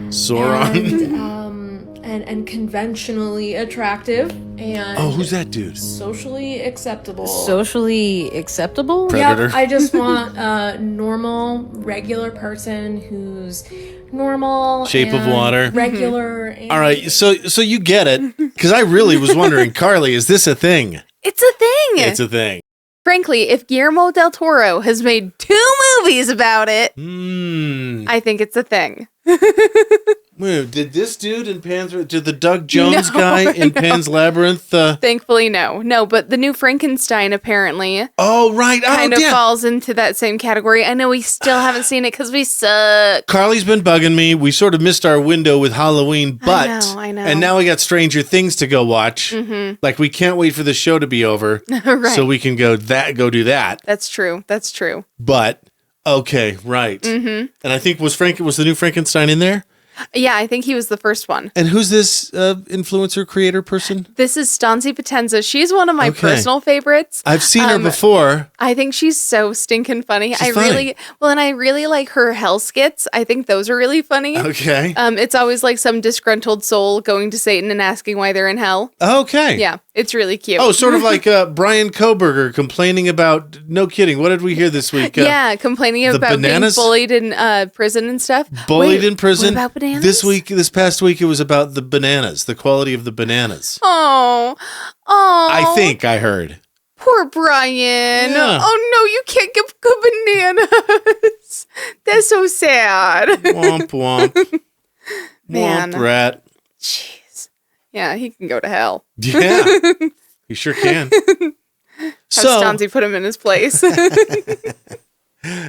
Sauron. And conventionally attractive and Oh, who's that dude? socially acceptable. Socially acceptable? Predator. Yep, I just want a normal, regular person who's normal. Shape of and Water. Regular. And All right, so you get it. Because I really was wondering, Karley, is this a thing? It's a thing. It's a thing. Frankly, if Guillermo del Toro has made 2 movies about it, I think it's a thing. Wait, did this dude in did the Doug Jones guy in Pan's Labyrinth? Thankfully, no. But the new Frankenstein apparently Oh, right. Oh, kind of yeah. falls into that same category. I know we still haven't seen it because we suck. Karley's been bugging me. We sort of missed our window with Halloween, but I know. And now we got Stranger Things to go watch. Mm-hmm. Like we can't wait for the show to be over, Right. so we can go do that. That's true. But okay, right. Mm-hmm. And I think was the new Frankenstein in there? Yeah, I think he was the first one. And who's this influencer creator person? This is Stanzi Potenza. She's one of my Okay. personal favorites. I've seen her before. I think she's so stinking funny. She's funny. I really like her hell skits. I think those are really funny. Okay. It's always like some disgruntled soul going to Satan and asking why they're in hell. Okay. Yeah, it's really cute. Oh, sort of like Brian Koberger complaining about, no kidding, what did we hear this week? Yeah, complaining about bananas? being bullied in prison and stuff. Bullied Wait, in prison? What about bananas? This past week, it was about the bananas, the quality of the bananas. Oh. I think I heard. Poor Brian. Yeah. Oh, no, you can't give good bananas. That's so sad. Womp womp. Man. Womp rat. Jeez. Yeah, he can go to hell. Yeah. He sure can. Have Stanzi put him in his place.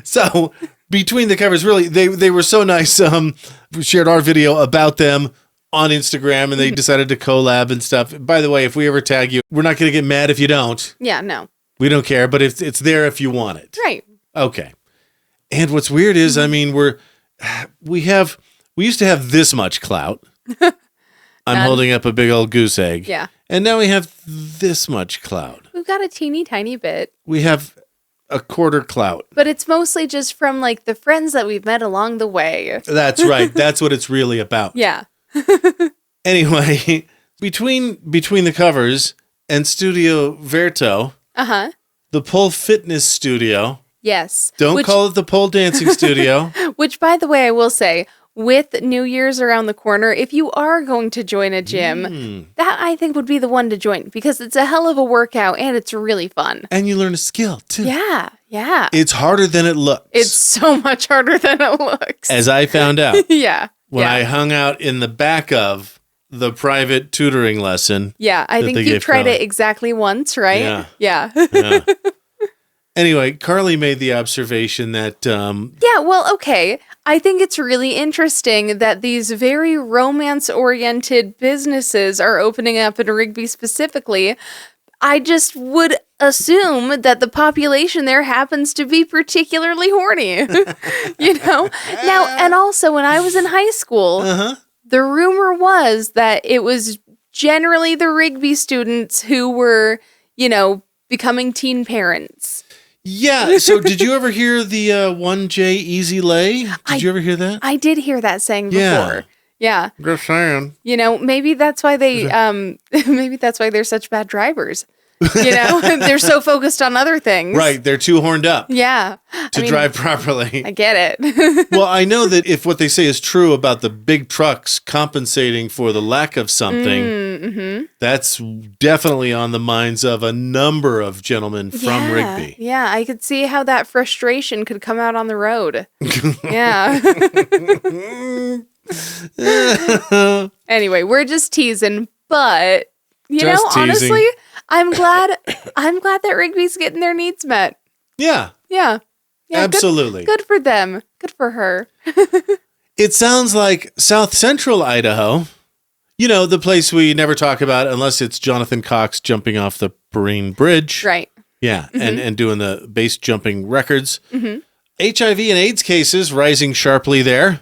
So Between the Covers, really, they were so nice. We shared our video about them on Instagram, and they decided to collab and stuff. By the way, if we ever tag you, we're not going to get mad if you don't. Yeah, no. We don't care, but it's there if you want it. Right. Okay. And what's weird is, I mean, we used to have this much clout. I'm holding up a big old goose egg. Yeah. And now we have this much clout. We've got a teeny tiny bit. We have a quarter clout. But it's mostly just from like the friends that we've met along the way. That's right. That's what it's really about. Yeah. Anyway, between the Covers and Studio Verto, the pole fitness studio. Yes. Don't call it the pole dancing studio. Which, by the way, I will say, with New Year's around the corner, if you are going to join a gym, that I think would be the one to join because it's a hell of a workout and it's really fun. And you learn a skill too. Yeah. Yeah. It's harder than it looks. It's so much harder than it looks. As I found out. Yeah. When I hung out in the back of the private tutoring lesson. Yeah. I think you tried it exactly once, right? Yeah. Yeah. Yeah. Anyway, Karley made the observation that... yeah, well, okay. I think it's really interesting that these very romance-oriented businesses are opening up in Rigby specifically. I just would assume that the population there happens to be particularly horny. You know? Now, and also, when I was in high school, the rumor was that it was generally the Rigby students who were, you know, becoming teen parents. Yeah. So did you ever hear the 1J Easy Lay? Did you ever hear that? I did hear that saying before. Yeah. Just saying. You know, maybe that's why they maybe that's why they're such bad drivers. You know, they're so focused on other things. Right. They're too horned up Yeah. to drive properly. I get it. Well, I know that if what they say is true about the big trucks compensating for the lack of something, that's definitely on the minds of a number of gentlemen from Rigby. Yeah, I could see how that frustration could come out on the road. Yeah. Anyway, we're just teasing, but you Just know, teasing. honestly, I'm glad that Rigby's getting their needs met. Yeah. Yeah. Absolutely. Good for them. Good for her. It sounds like South Central Idaho, you know, the place we never talk about unless it's Jonathan Cox jumping off the Perrine Bridge. Right. Yeah, and doing the base jumping records. HIV and AIDS cases rising sharply there.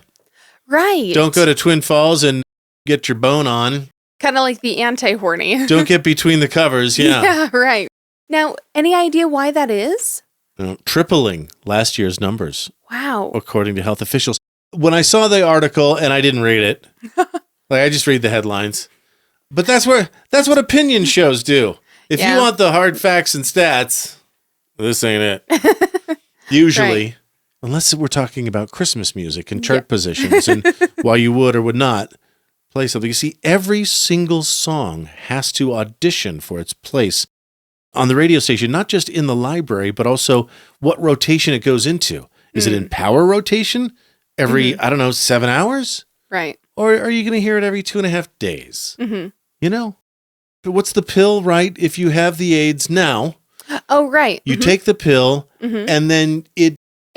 Right. Don't go to Twin Falls and get your bone on. Kind of like the anti-horny. Don't get between the covers. Yeah. Yeah, right. Now, any idea why that is? Tripling last year's numbers, Wow. according to health officials. When I saw the article, and I didn't read it, like I just read the headlines. But that's what opinion shows do. If you want the hard facts and stats, this ain't it. Usually, Right. unless we're talking about Christmas music and chart positions, and why you would or would not play something. You see, every single song has to audition for its place on the radio station, not just in the library, but also what rotation it goes into. Is it in power rotation every, 7 hours? Right. Or are you going to hear it every 2.5 days? You know? But what's the pill, right? If you have the AIDS now, Oh, right. you take the pill, and then it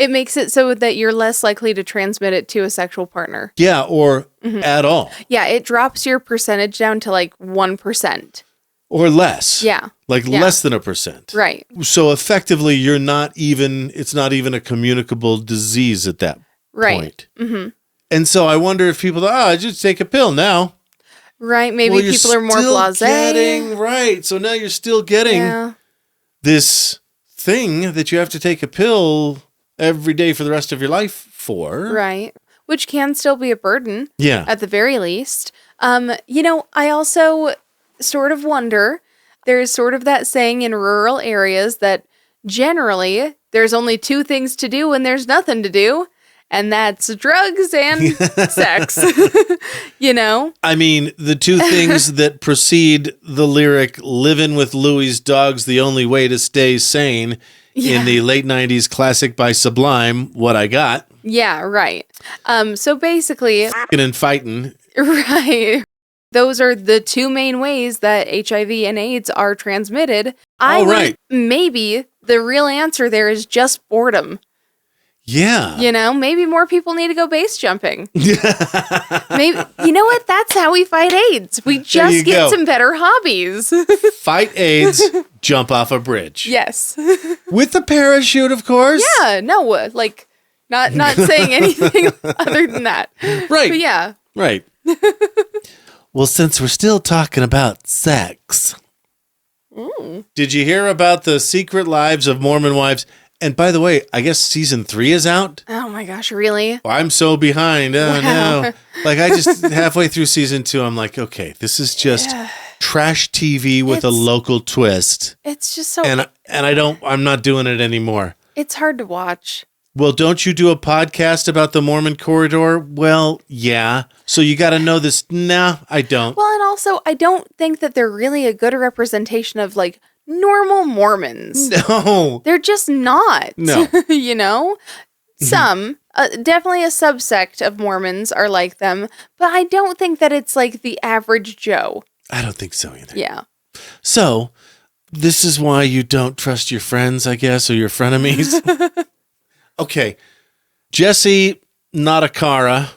makes it so that you're less likely to transmit it to a sexual partner. or at all. Yeah, it drops your percentage down to like 1%. Or less. Yeah. Like Yeah. less than 1%. Right. So effectively, it's not even a communicable disease at that Right. point. And so I wonder if people, just take a pill now. Right. Maybe Well, you're people are more still blasé. Right. So now you're still getting Yeah. this thing that you have to take a pill every day for the rest of your life for. Right. Which can still be a burden. Yeah. At the very least. You know, I also sort of wonder, there's sort of that saying in rural areas that generally there's only two things to do when there's nothing to do, and that's drugs and sex. You know? I mean, the two things that precede the lyric "Livin' with Louie's Dog's the only way to stay sane" in the late 90s classic by Sublime, What I Got. Yeah, right. So basically, And fighting. right. Those are the two main ways that HIV and AIDS are transmitted. Maybe the real answer there is just boredom. Yeah. You know, maybe more people need to go base jumping. Maybe, you know what? That's how we fight AIDS. We just get some better hobbies. Fight AIDS, jump off a bridge. Yes. With the parachute, of course. Yeah, no, like, not saying anything other than that. Right. But yeah. Right. Well, since we're still talking about sex, did you hear about the secret lives of Mormon wives? And by the way, I guess season 3 is out. Oh my gosh, really? Oh, I'm so behind. Oh, no. Like, I just halfway through season 2, I'm like, okay, this is just trash TV with a local twist. It's just so... And I'm not doing it anymore. It's hard to watch. Well, don't you do a podcast about the Mormon corridor? Well, yeah. So you got to know this. Nah, I don't. Well, and also, I don't think that they're really a good representation of, like, normal Mormons. No. They're just not. No. You know? Some, definitely a subsect of Mormons are like them, but I don't think that it's like the average Joe. I don't think so either. Yeah. So, this is why you don't trust your friends, I guess, or your frenemies. Okay. Jesse Nadikara,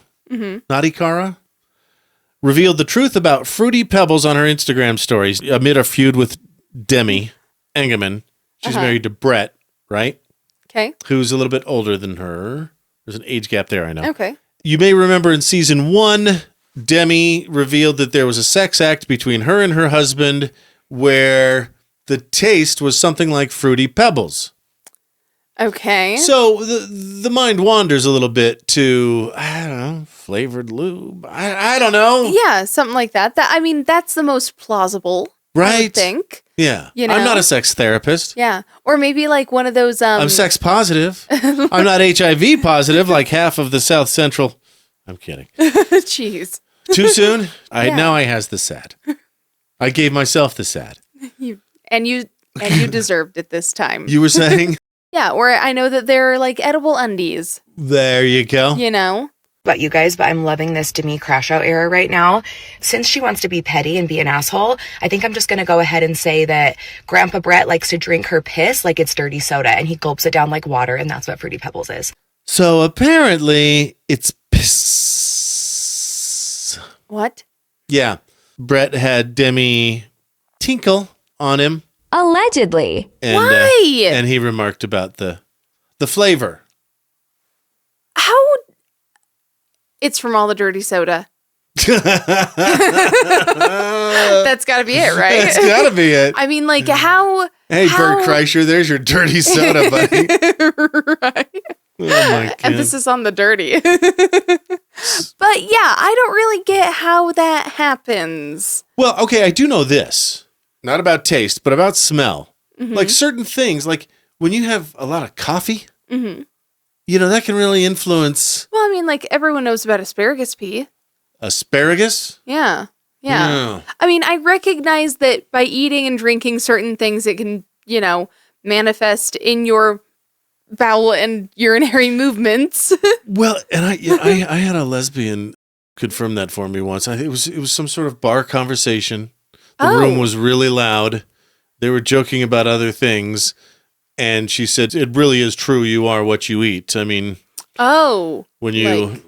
revealed the truth about Fruity Pebbles on her Instagram stories amid a feud with Demi Engelman. She's married to Brett, right? Okay. Who's a little bit older than her. There's an age gap there, I know. Okay. You may remember in season 1, Demi revealed that there was a sex act between her and her husband where the taste was something like Fruity Pebbles. Okay. So the mind wanders a little bit to, I don't know, flavored lube. I don't know. Yeah, something like that. I mean, that's the most plausible, I Right? would think. Yeah. You know? I'm not a sex therapist. Yeah. Or maybe like one of those... I'm sex positive. I'm not HIV positive like half of the South Central. I'm kidding. Jeez. Too soon? Yeah. Now I has the sad. I gave myself the sad. You deserved it this time. You were saying? Yeah, or I know that there are like edible undies, There you go. you know? About you guys, but I'm loving this Demi crash out era right now. Since she wants to be petty and be an asshole, I think I'm just going to go ahead and say that Grandpa Brett likes to drink her piss like it's dirty soda, and he gulps it down like water, and that's what Fruity Pebbles is. So apparently it's piss. What? Yeah. Brett had Demi tinkle on him. Allegedly. And, Why? and he remarked about the flavor. How? It's from all the dirty soda. That's got to be it, right? That's gotta be it. I mean, like, how? Hey, how- Bert Kreischer, there's your dirty soda, buddy. Right. Oh my God. Emphasis on the dirty. But yeah, I don't really get how that happens. Well, okay, I do know this. Not about taste, but about smell. Mm-hmm. Like certain things, like when you have a lot of coffee, Mm-hmm. that can really influence Well, I mean, like, everyone knows about asparagus pea. asparagus. Yeah. Yeah. Yeah. I mean, I recognize that by eating and drinking certain things, it can, manifest in your bowel and urinary movements. Well, and I had a lesbian confirm that for me once. It was some sort of bar conversation. The room was really loud. They were joking about other things, and she said, "It really is true. You are what you eat." I mean, when you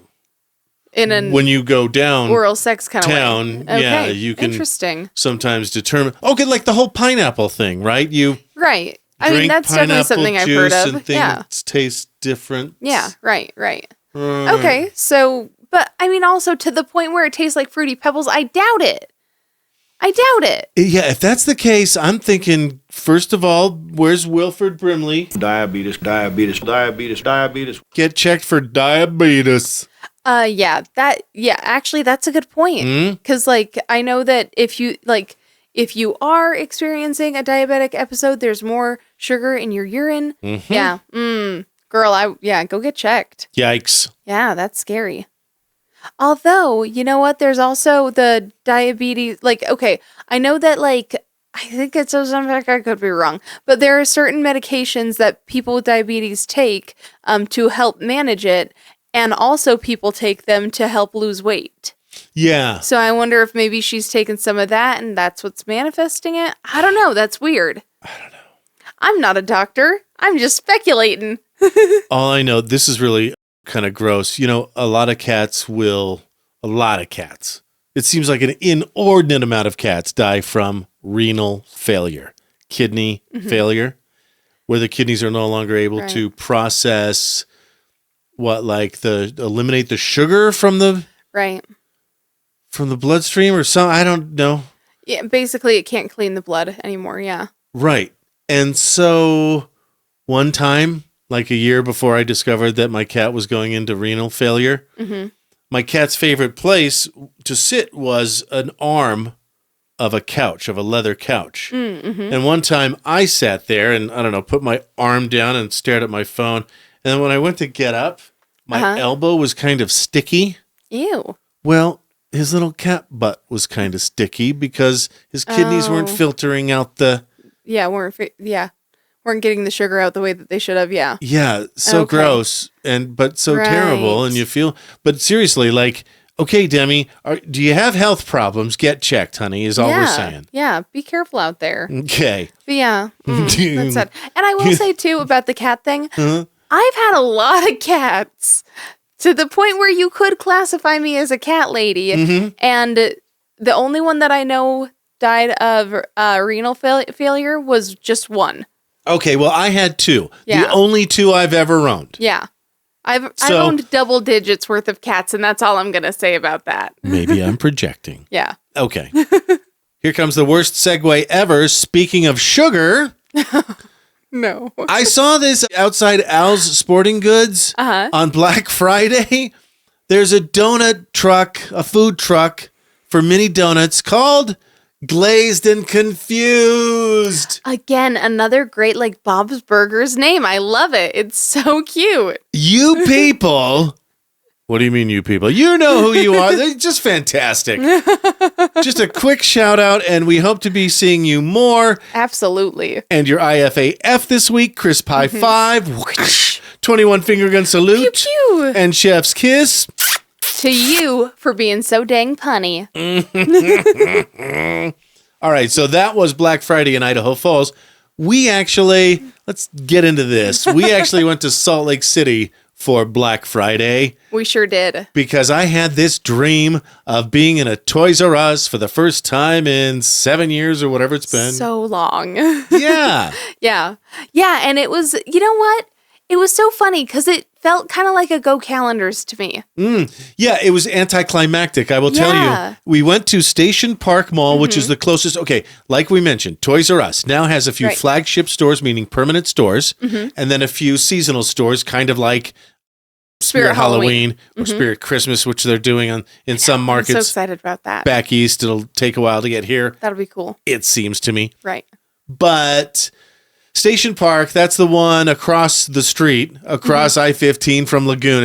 when you go down oral sex kind of town, way. yeah, Okay. you can Interesting. sometimes determine. Okay, like the whole pineapple thing, right? You Right. I mean, drink that's definitely pineapple something I've heard juice of. and things Yeah. taste different. Yeah. Right. Okay. So, but I mean, also to the point where it tastes like Fruity Pebbles, I doubt it. Yeah, if that's the case, I'm thinking, first of all, where's Wilford Brimley? Diabetes. Get checked for diabetes. Actually, that's a good point. Because, like, I know that if you are experiencing a diabetic episode, there's more sugar in your urine. Mm-hmm. Yeah. Girl, go get checked. Yikes. Yeah, that's scary. Although, you know what? There's also the diabetes. Like, okay, I know that, like, I think it's Ozempic. I could be wrong, but there are certain medications that people with diabetes take to help manage it, and also people take them to help lose weight. Yeah. So I wonder if maybe she's taken some of that, and that's what's manifesting it. I don't know. That's weird. I don't know. I'm not a doctor. I'm just speculating. All I know, this is really kind of gross. A lot of cats. It seems like an inordinate amount of cats die from renal failure, kidney failure, where the kidneys are no longer able to process eliminate the sugar from the bloodstream or something. I don't know. Yeah, basically it can't clean the blood anymore. Yeah. Right. And so one time, like a year before I discovered that my cat was going into renal failure, my cat's favorite place to sit was an arm of a couch, of a leather couch. And one time I sat there and, I don't know, put my arm down and stared at my phone. And then when I went to get up, my elbow was kind of sticky. Ew. Well, his little cat butt was kind of sticky because his kidneys weren't filtering out the... Yeah, weren't getting the sugar out the way that they should have. Yeah. Yeah, so gross but so terrible, and you feel. But seriously, like, okay, Demi, do you have health problems? Get checked, honey. Is all we're saying. Yeah, be careful out there. Okay. But yeah, that's sad. And I will say too about the cat thing. I've had a lot of cats to the point where you could classify me as a cat lady, and the only one that I know died of renal failure was just one. Okay, well, I had two. Yeah. The only two I've ever owned. Yeah. I've owned double digits worth of cats, and that's all I'm going to say about that. Maybe I'm projecting. Yeah. Okay. Here comes the worst segue ever. Speaking of sugar, No. I saw this outside Al's Sporting Goods on Black Friday. There's a donut truck, a food truck for mini donuts called Glazed and Confused. Again, another great like Bob's Burgers name. I love it. It's so cute. You people. What do you mean, you people? You know who you are. They're just fantastic. Just a quick shout out, and we hope to be seeing you more. Absolutely. And your IFAF this week, Crisp High Five, 21 Finger Gun Salute, Pew pew. and Chef's Kiss. To you for being so dang punny. All right, so that was Black Friday in Idaho Falls. We actually, let's get into this. We actually went to Salt Lake City for Black Friday We sure did. because I had this dream of being in a Toys R Us for the first time in 7 years or whatever it's been. So long. Yeah. Yeah. Yeah. And it was, you know what? It was so funny because it felt kind of like a Go Calendars to me. Yeah, it was anticlimactic, I will tell Yeah. you. We went to Station Park Mall, which is the closest. Okay, like we mentioned, Toys R Us now has a few Right. flagship stores, meaning permanent stores, and then a few seasonal stores, kind of like Spirit Halloween or Spirit Christmas, which they're doing in some I'm so markets excited about that. back east. It'll take a while to get here, That'll be cool. it seems to me. Right. But Station Park, that's the one across the street, across I-15 from Lagoon.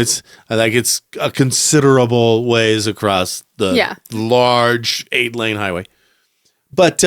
I think it's a considerable ways across the large 8-lane highway. But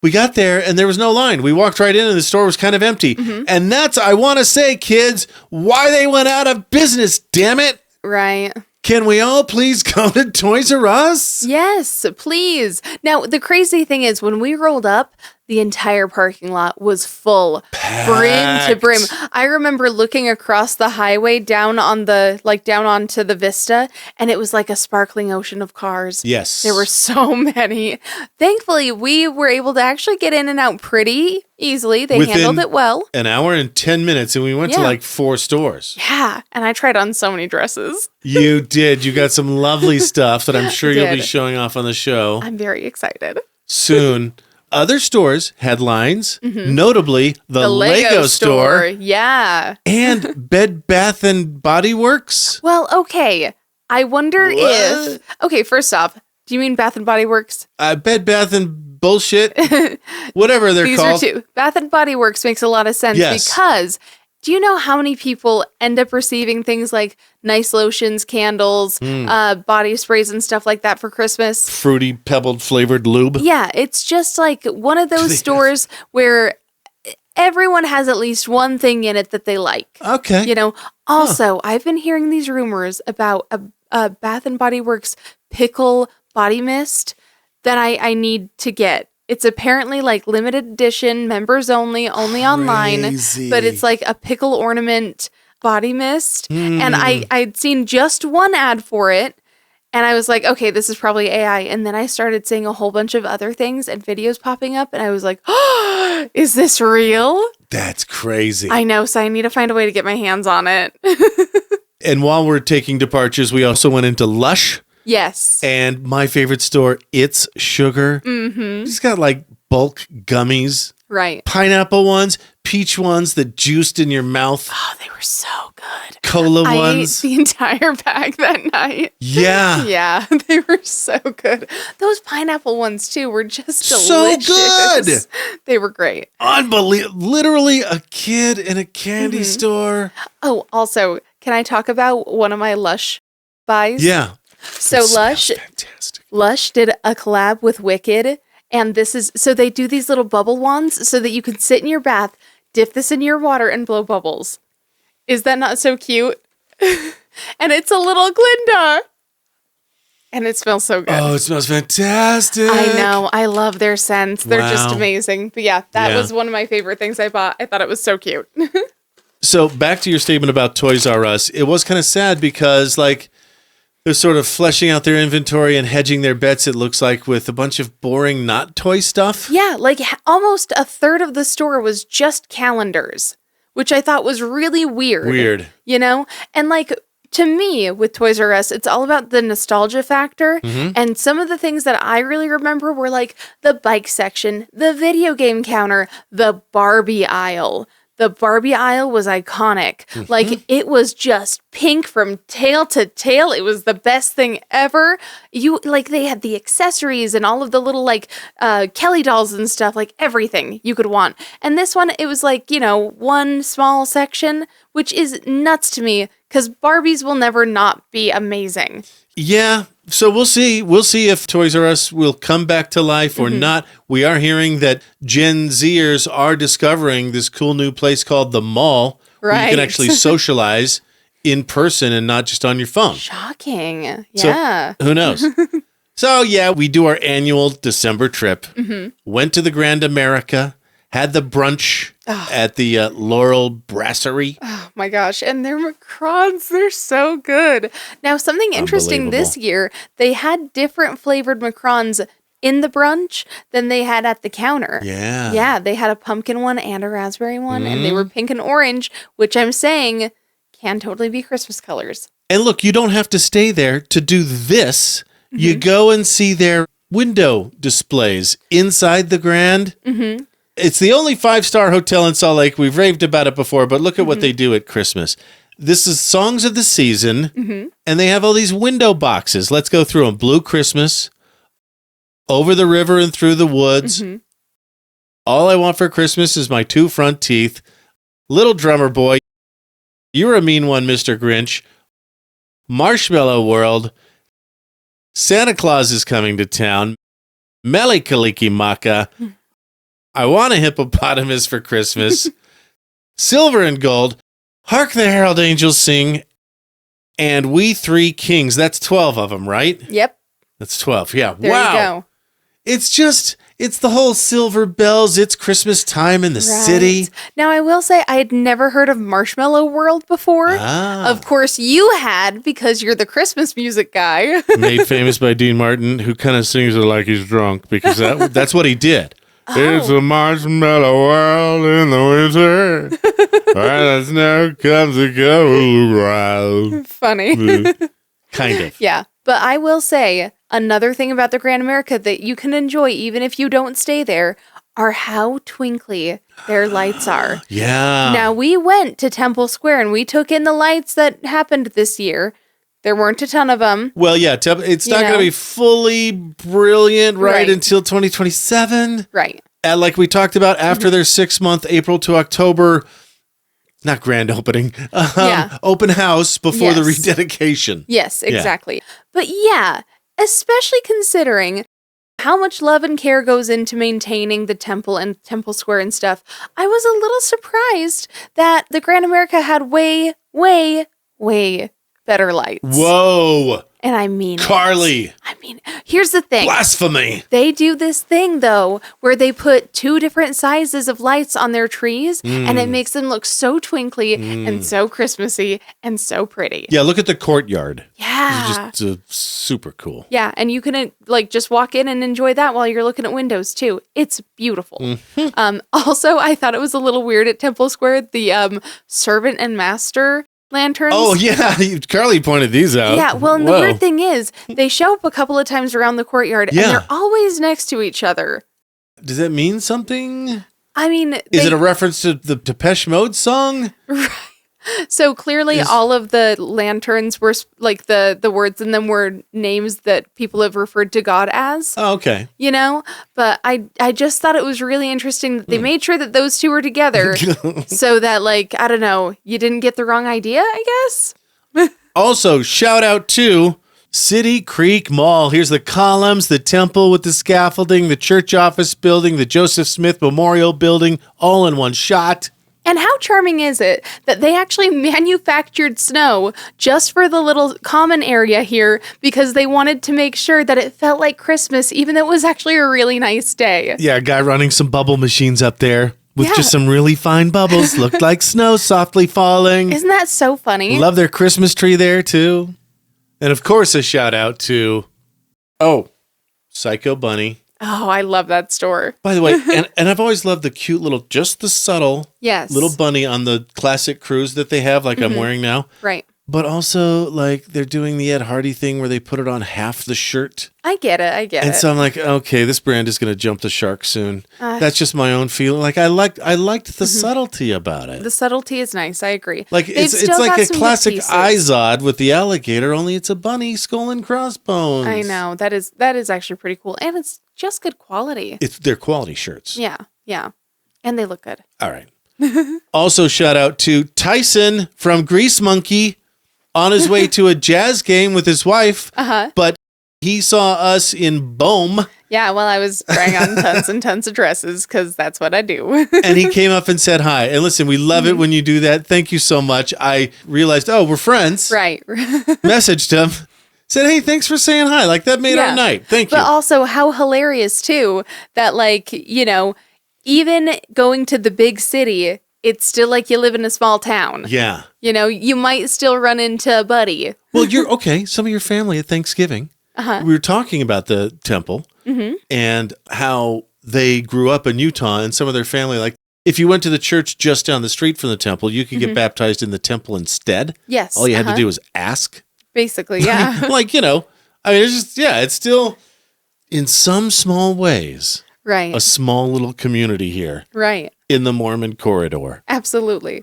we got there and there was no line. We walked right in and the store was kind of empty. And that's, I want to say, kids, why they went out of business, damn it. Right. Can we all please go to Toys R Us? Yes, please. Now, the crazy thing is when we rolled up, the entire parking lot was full, brim to brim. I remember looking across the highway down onto the Vista, and it was like a sparkling ocean of cars. Yes. There were so many. Thankfully, we were able to actually get in and out pretty easily. They Within handled it well. An hour and 10 minutes, and we went to Yeah. like 4 stores. Yeah, and I tried on so many dresses. You did. You got some lovely stuff that I'm sure you'll be Did. showing off on the show I'm very excited. soon. Other stores had lines, notably the Lego store Yeah. and Bed Bath and Body Works. Well, okay. I wonder if. Okay, first off, do you mean Bath and Body Works? Bed Bath and bullshit, whatever they're These called. are two. Bath and Body Works makes a lot of sense Yes. because do you know how many people end up receiving things like nice lotions, candles, body sprays, and stuff like that for Christmas? Fruity pebbled flavored lube. Yeah, it's just like one of those stores where everyone has at least one thing in it that they like. Okay. You know, also, I've been hearing these rumors about a Bath and Body Works pickle body mist that I need to get. It's apparently like limited edition, members only online, but it's like a pickle ornament body mist. And I'd seen just one ad for it. And I was like, okay, this is probably AI. And then I started seeing a whole bunch of other things and videos popping up. And I was like, oh, is this real? That's crazy. I know. So I need to find a way to get my hands on it. And while we're taking departures, we also went into Lush. Yes. And my favorite store, It's Sugar. It's got like bulk gummies, Right. pineapple ones, peach ones that juiced in your mouth, Oh, they were so good. cola I ate ones. the entire bag that night. Yeah. Yeah, they were so good. Those pineapple ones too were just So delicious. good. They were great. Unbelievable. Literally a kid in a candy store. Oh, also, can I talk about one of my Lush buys? Yeah. So It Lush smells fantastic. Lush did a collab with Wicked, and this is so they do these little bubble wands so that you can sit in your bath, dip this in your water, and blow bubbles. Is that not so cute? And it's a little Glinda. And it smells so good. Oh, it smells fantastic. I know. I love their scents. They're just Wow. amazing. But yeah, that Yeah. was one of my favorite things I bought. I thought it was so cute. So back to your statement about Toys R Us. It was kind of sad because like they're sort of fleshing out their inventory and hedging their bets, it looks like, with a bunch of boring not toy stuff. Yeah, like almost a third of the store was just calendars, which I thought was really weird. Weird. You know? And like to me, with Toys R Us, it's all about the nostalgia factor. And some of the things that I really remember were like the bike section, the video game counter, the Barbie aisle. The Barbie aisle was iconic. Like, it was just pink from tail to tail. It was the best thing ever. They had the accessories and all of the little, Kelly dolls and stuff, like everything you could want. And this one, it was like, one small section, which is nuts to me because Barbies will never not be amazing. Yeah. So we'll see. We'll see if Toys R Us will come back to life or not. We are hearing that Gen Zers are discovering this cool new place called the mall, where you can actually socialize in person and not just on your phone. Shocking. Yeah. So, who knows? So, yeah, we do our annual December trip. Went to the Grand America, had the brunch at the Laurel Brasserie. Oh my gosh. And their macarons, they're so good. Now, something interesting this year, they had different flavored macarons in the brunch than they had at the counter. Yeah. Yeah, they had a pumpkin one and a raspberry one, and they were pink and orange, which I'm saying can totally be Christmas colors. And look, you don't have to stay there to do this. You go and see their window displays inside the Grand. It's the only 5-star hotel in Salt Lake. We've raved about it before, but look at what they do at Christmas. This is Songs of the Season, and they have all these window boxes. Let's go through them. Blue Christmas, Over the River and Through the Woods, All I Want for Christmas is My 2 Front Teeth, Little Drummer Boy, You're a Mean One, Mr. Grinch, Marshmallow World, Santa Claus is Coming to Town, Mele Kalikimaka, I Want a Hippopotamus for Christmas, Silver and Gold, Hark the Herald Angels Sing, and We Three Kings. That's 12 of them, right? Yep. That's 12. Yeah. There wow. you go. It's the whole silver bells. It's Christmas time in the city. Now, I will say I had never heard of Marshmallow World before. Of course, you had because you're the Christmas music guy. Made famous by Dean Martin, who kind of sings it like he's drunk because that's what he did. It's a marshmallow world in the winter. Where the snow comes to go around. Funny. Kind of. Yeah. But I will say another thing about the Grand America that you can enjoy even if you don't stay there are how twinkly their lights are. Yeah. Now, we went to Temple Square and we took in the lights that happened this year. There weren't a ton of them. Well, yeah, it's not going to be fully brilliant until 2027. Right. Like we talked about, after their 6-month April to October, not grand opening, open house before the rededication. Yes, exactly. Yeah. But yeah, especially considering how much love and care goes into maintaining the temple and Temple Square and stuff, I was a little surprised that the Grand America had way, way, way better lights. Whoa. And I mean Karley. Here's the thing. Blasphemy. They do this thing, though, where they put 2 different sizes of lights on their trees, and it makes them look so twinkly and so Christmassy and so pretty. Yeah, look at the courtyard. Yeah. It's just super cool. Yeah, and you can just walk in and enjoy that while you're looking at windows, too. It's beautiful. Also, I thought it was a little weird at Temple Square, the servant and master lanterns. Oh, yeah. Karley pointed these out. Yeah, well, and the weird thing is, they show up a couple of times around the courtyard, and they're always next to each other. Does that mean something? I mean... Is it a reference to the Depeche Mode song? Right. So clearly all of the lanterns were, the words in them were names that people have referred to God as. Oh, okay. But I just thought it was really interesting that they made sure that those 2 were together so that, I don't know, you didn't get the wrong idea, I guess? Also, shout out to City Creek Mall. Here's the columns, the temple with the scaffolding, the church office building, the Joseph Smith Memorial Building, all in one shot. And how charming is it that they actually manufactured snow just for the little common area here because they wanted to make sure that it felt like Christmas, even though it was actually a really nice day. Yeah, a guy running some bubble machines up there with just some really fine bubbles. Looked like snow softly falling. Isn't that so funny? Love their Christmas tree there, too. And, of course, a shout out to, Psycho Bunny. Oh, I love that store. By the way, and I've always loved the cute little, just the subtle little bunny on the classic cruise that they have, like I'm wearing now. Right. But also, like, they're doing the Ed Hardy thing where they put it on half the shirt. I get it. And so I'm like, okay, this brand is going to jump the shark soon. That's just my own feeling. Like, I liked the subtlety about it. The subtlety is nice. I agree. Like, it's like a classic Izod with the alligator, only it's a bunny skull and crossbones. I know. That is actually pretty cool. And it's just good quality. They're quality shirts. Yeah. And they look good. All right. Also, shout out to Tyson from Grease Monkey on his way to a jazz game with his wife. But he saw us in Bohm. Yeah, well, I was trying on tons and tons of dresses because that's what I do. And he came up and said hi. And listen, we love it when you do that. Thank you so much. I realized, we're friends. Right. Messaged him. Said, hey, thanks for saying hi. Like, that made our night. Thank you. But also, how hilarious, too, that, like, you know, even going to the big city, it's still like you live in a small town. Yeah. You know, you might still run into a buddy. Well, some of your family at Thanksgiving, we were talking about the temple and how they grew up in Utah and some of their family, like, if you went to the church just down the street from the temple, you could get baptized in the temple instead. Yes. All you had to do was ask. Basically, yeah. Like, you know, I mean, it's still, in some small ways, Right. a small little community here. Right. In the Mormon corridor. Absolutely.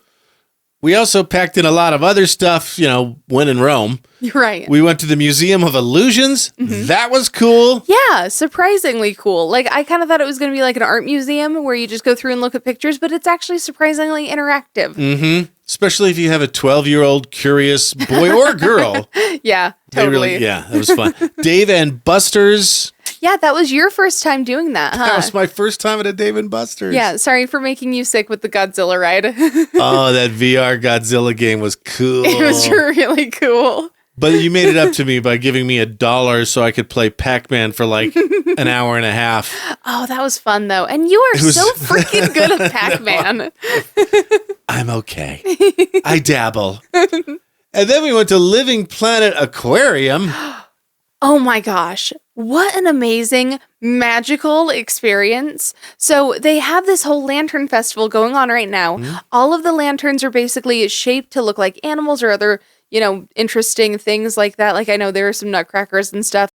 We also packed in a lot of other stuff, you know, when in Rome. Right. We went to the Museum of Illusions. That was cool. Yeah, surprisingly cool. Like, I kind of thought it was going to be like an art museum where you just go through and look at pictures, but it's actually surprisingly interactive. Mm-hmm. Especially if you have a 12-year-old curious boy or girl. Yeah, totally. That was fun. Dave and Buster's. Yeah, that was your first time doing that, huh? That was my first time at a Dave and Buster's. Yeah, sorry for making you sick with the Godzilla ride. Oh, that VR Godzilla game was cool. It was really cool. But you made it up to me by giving me $1 so I could play Pac-Man for like an hour and a half. Oh, that was fun, though. And you are so freaking good at Pac-Man. I'm okay. I dabble. And then we went to Living Planet Aquarium. Oh my gosh. What an amazing, magical experience. So they have this whole lantern festival going on right now. All of the lanterns are basically shaped to look like animals or other, you know, interesting things like that. Like, I know there are some nutcrackers and stuff,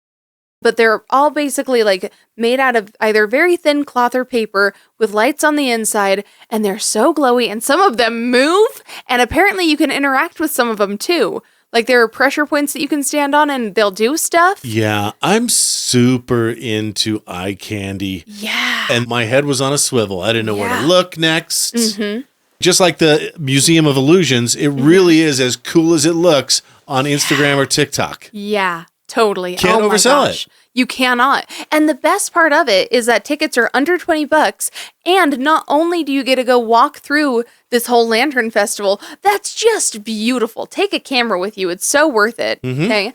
but they're all basically like made out of either very thin cloth or paper with lights on the inside, and they're so glowy, and some of them move, and apparently you can interact with some of them too. Like, there are pressure points that you can stand on and they'll do stuff. Yeah, I'm super into eye candy. Yeah. And my head was on a swivel. I didn't know where to look next. Just like the Museum of Illusions, it really is as cool as it looks on Instagram or TikTok. Yeah, totally. Can't oversell it. You cannot. And the best part of it is that tickets are under $20. And not only do you get to go walk through this whole lantern festival, that's just beautiful. Take a camera with you. It's so worth it. Okay.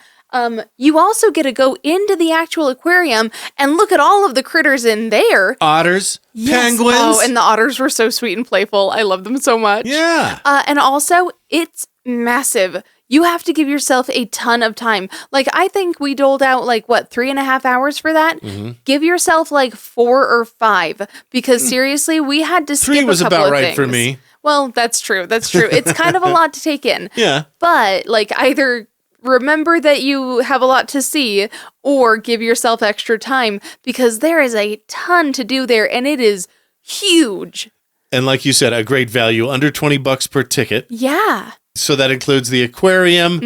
You also get to go into the actual aquarium and look at all of the critters in there. Otters, penguins. Oh, and the otters were so sweet and playful. I love them so much. Yeah. And also, it's massive. You have to give yourself a ton of time. Like, I think we doled out, like, 3.5 hours for that? Give yourself, 4 or 5. Because, seriously, we had to skip 3 a couple was about of right things. for me. Well, that's true. That's true. It's kind of a lot to take in. Yeah. But, either remember that you have a lot to see or give yourself extra time, because there is a ton to do there, and it is huge. And like you said, a great value, under $20 per ticket. Yeah. So that includes the aquarium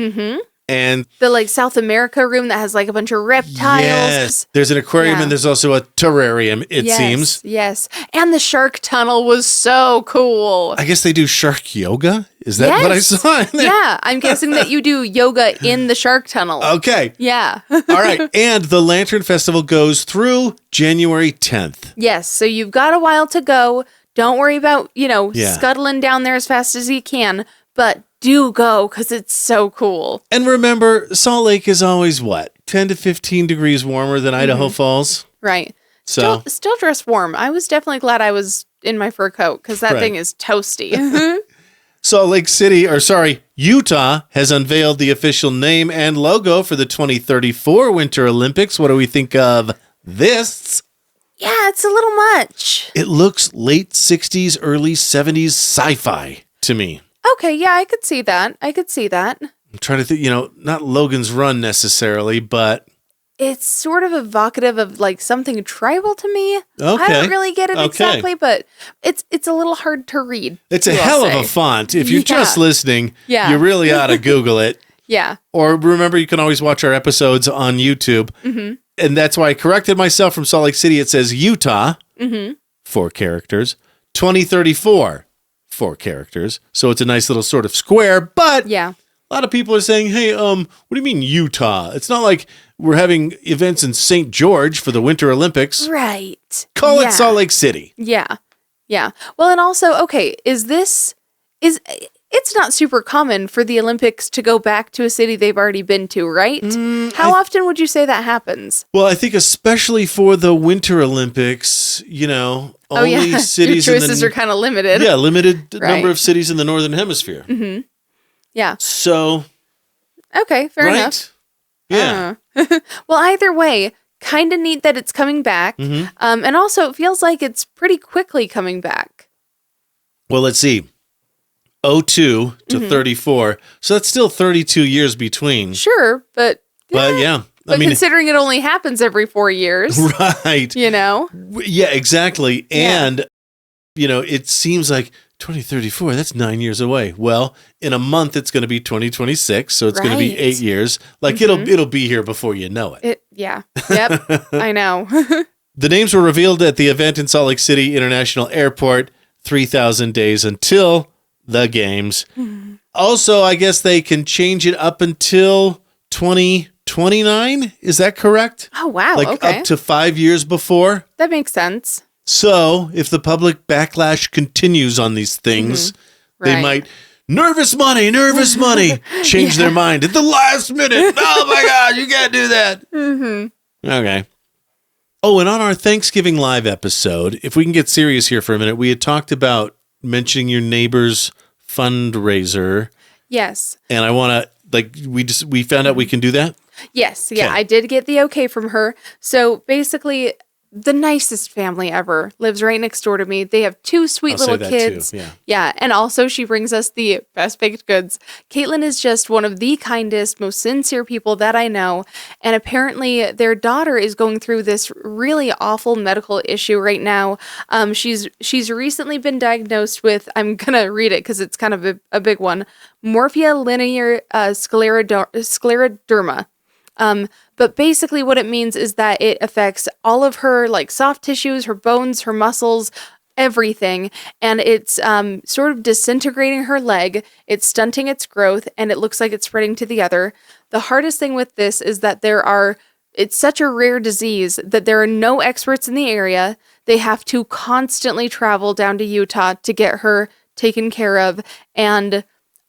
and the South America room that has a bunch of reptiles. Yes, there's an aquarium and there's also a terrarium, it seems. Yes. And the shark tunnel was so cool. I guess they do shark yoga? Is that what I saw in there? Yeah, I'm guessing that you do yoga in the shark tunnel. Okay. Yeah. All right. And the Lantern Festival goes through January 10th. Yes. So you've got a while to go. Don't worry about, scuttling down there as fast as you can. But do go, because it's so cool. And remember, Salt Lake is always 10 to 15 degrees warmer than Idaho Falls? Right. So Still dress warm. I was definitely glad I was in my fur coat, because that thing is toasty. Salt Lake Utah has unveiled the official name and logo for the 2034 Winter Olympics. What do we think of this? Yeah, it's a little much. It looks late 60s, early 70s sci-fi to me. Okay, yeah, I could see that. I'm trying to think, not Logan's Run necessarily, but It's sort of evocative of like something tribal to me. Okay. I don't really get it Okay. exactly, but it's a little hard to read. it's a I'll hell of say. a font. If you're Yeah. just listening, Yeah. you really ought to Google it. Yeah. Or remember, you can always watch our episodes on YouTube. Mm-hmm. And that's why I corrected myself from Salt Lake City. It says Utah, Mm-hmm. 4 characters, 2034, 4 characters. So it's a nice little sort of square, but Yeah. a lot of people are saying, hey, what do you mean Utah? It's not like we're having events in St. George for the Winter Olympics. Right. Call Yeah. it Salt Lake City. Yeah. Yeah. Well, and also, okay, it's not super common for the Olympics to go back to a city they've already been to, right? How often would you say that happens? Well, I think especially for the Winter Olympics, only cities Your choices are kind of limited. Yeah, limited number Right. of cities in the Northern Hemisphere. Mm-hmm. Yeah. So, Okay, fair right? enough. Yeah. Well, either way, kind of neat that it's coming back. Mm-hmm. And also, it feels like it's pretty quickly coming back. Well, let's see. 02 to Mm-hmm. 34. So that's still 32 years between. Sure, but Yeah. But considering it only happens every 4 years, right. Yeah, exactly. Yeah. And, it seems like 2034, that's 9 years away. Well, in a month, it's going to be 2026. So it's going to be Right. 8 years. Like Mm-hmm. it'll be here before you know it. Yeah. Yep. I know. The names were revealed at the event in Salt Lake City International Airport, 3,000 days until the games. Also, I guess they can change it up until 2029. Is that correct? Oh, wow. Like okay. up to 5 years before. That makes sense. So if the public backlash continues on these things, they Right. might nervous money, change their mind at the last minute. Oh my God, you can't do that. Okay. Oh, and on our Thanksgiving Live episode, if we can get serious here for a minute, we had talked about mentioning your neighbor's fundraiser, Yes. and I want to we found out we can do that. Yes. Yeah. Okay. I did get the okay from her. So basically, the nicest family ever lives right next door to me. They have 2 sweet I'll say little that kids. too, yeah. Yeah. And also, she brings us the best baked goods. Caitlin is just one of the kindest, most sincere people that I know. And apparently, their daughter is going through this really awful medical issue right now. She's recently been diagnosed with, I'm going to read it because it's kind of a big one, morphia linear scleroderma. But basically what it means is that it affects all of her like soft tissues, her bones, her muscles, everything. And it's sort of disintegrating her leg. It's stunting its growth and it looks like it's spreading to the other. The hardest thing with this is that it's such a rare disease that there are no experts in the area. They have to constantly travel down to Utah to get her taken care of. And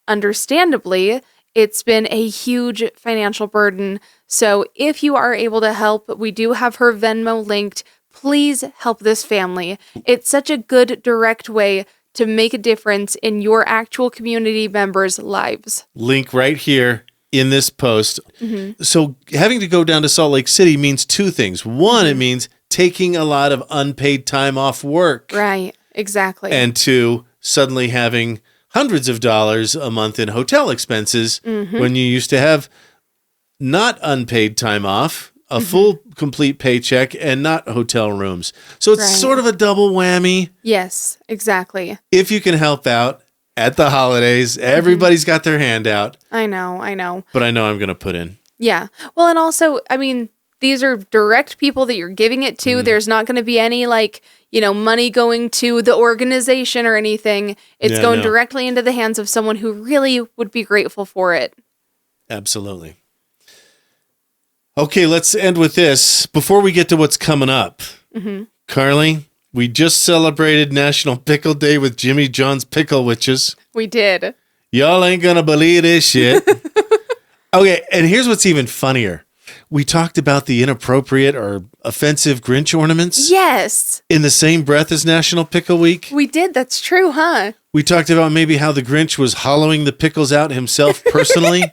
understandably, it's been a huge financial burden. So if you are able to help, we do have her Venmo linked. Please help this family. It's such a good, direct way to make a difference in your actual community members' lives. Link right here in this post. Mm-hmm. So having to go down to Salt Lake City means 2 things. One, it means taking a lot of unpaid time off work. Right, exactly. And 2, suddenly having hundreds of dollars a month in hotel expenses when you used to have not unpaid time off, a full complete paycheck, and not hotel rooms. So it's Right. sort of a double whammy. Yes, exactly. If you can help out at the holidays, everybody's got their hand out, I know. but I know I'm going to put in. Yeah. Well, and also, I mean, these are direct people that you're giving it to. There's not going to be any money going to the organization or anything. It's Yeah, going no. directly into the hands of someone who really would be grateful for it. Absolutely. Okay, let's end with this. Before we get to what's coming up, Karley, we just celebrated National Pickle Day with Jimmy John's Pickle Witches. We did. Y'all ain't gonna believe this shit. Okay, and here's what's even funnier. We talked about the inappropriate or offensive Grinch ornaments Yes, in the same breath as National Pickle Week. we did. That's true, huh? We talked about maybe how the Grinch was hollowing the pickles out himself personally.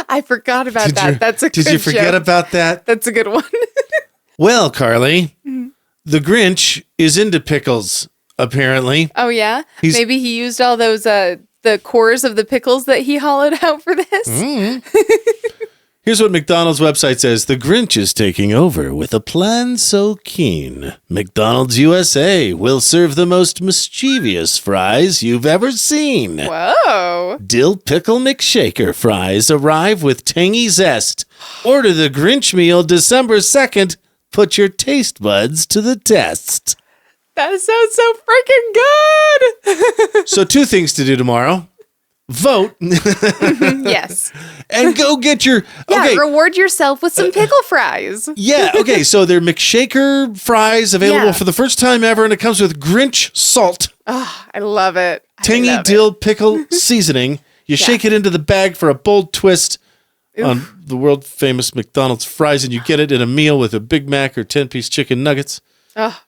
I forgot about that. That's a good Did you forget joke. about that? That's a good one. Well, Karley, the Grinch is into pickles, apparently. Oh, yeah? He's- Maybe he used all those the cores of the pickles that he hollowed out for this. Here's what McDonald's website says. The Grinch is taking over with a plan so keen. McDonald's USA will serve the most mischievous fries you've ever seen. Whoa. Dill Pickle McShaker fries arrive with tangy zest. Order the Grinch meal December 2nd. Put your taste buds to the test. That sounds so freaking good. So 2 things to do tomorrow. Vote. Yes. And go get your... Yeah, Okay. reward yourself with some pickle fries. Yeah, okay. So they're McShaker fries available Yeah. for the first time ever, and it comes with Grinch salt, Oh, I love it. tangy dill pickle seasoning. You shake it into the bag for a bold twist on the world famous McDonald's fries, and you get it in a meal with a Big Mac or 10-piece chicken nuggets. Oh,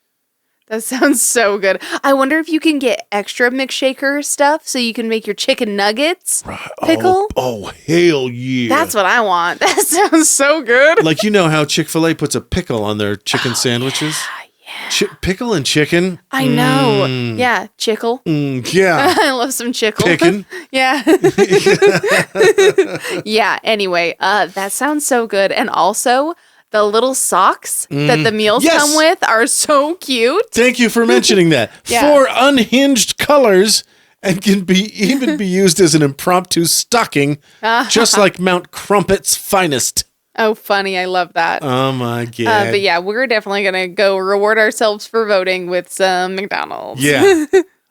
that sounds so good. I wonder if you can get extra McShaker stuff so you can make your chicken nuggets pickle. Oh, hell yeah. That's what I want. That sounds so good. Like, you know how Chick-fil-A puts a pickle on their chicken sandwiches? Yeah. Pickle and chicken? I know. Yeah, chickle. Yeah. I love some chickle. Pickin'. Yeah. Yeah, anyway, that sounds so good. And also, the little socks that the meals Yes. come with are so cute. Thank you for mentioning that. Yeah. 4 unhinged colors and can even be used as an impromptu stocking, just like Mount Crumpet's finest. Oh, funny. I love that. Oh my God. But yeah, we're definitely going to go reward ourselves for voting with some McDonald's. Yeah.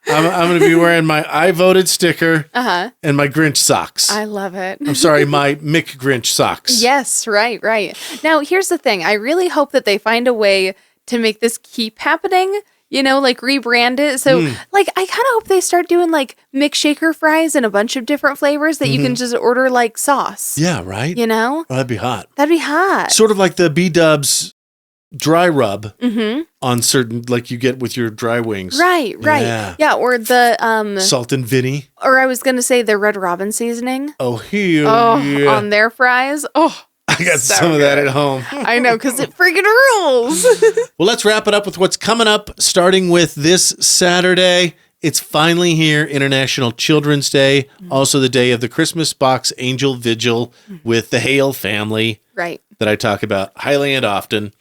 I'm going to be wearing my I voted sticker and my Grinch socks. I love it. I'm sorry, my Mick Grinch socks. Yes, right. Now, here's the thing. I really hope that they find a way to make this keep happening, you know, like rebrand it. So, like, I kind of hope they start doing like McShaker fries in a bunch of different flavors that you can just order like sauce. Yeah, right? You know? Oh, that'd be hot. That'd be hot. Sort of like the B-Dubs dry rub on certain, like you get with your dry wings. Right. Yeah, or the Salt and Vinny. or I was gonna say the Red Robin seasoning. Oh, hell On their fries. Oh, I got so some of that good. at home. I know, because it freaking rules. Well, let's wrap it up with what's coming up, starting with this Saturday. It's finally here, International Children's Day, also the day of the Christmas Box Angel Vigil with the Hale family Right. that I talk about highly and often.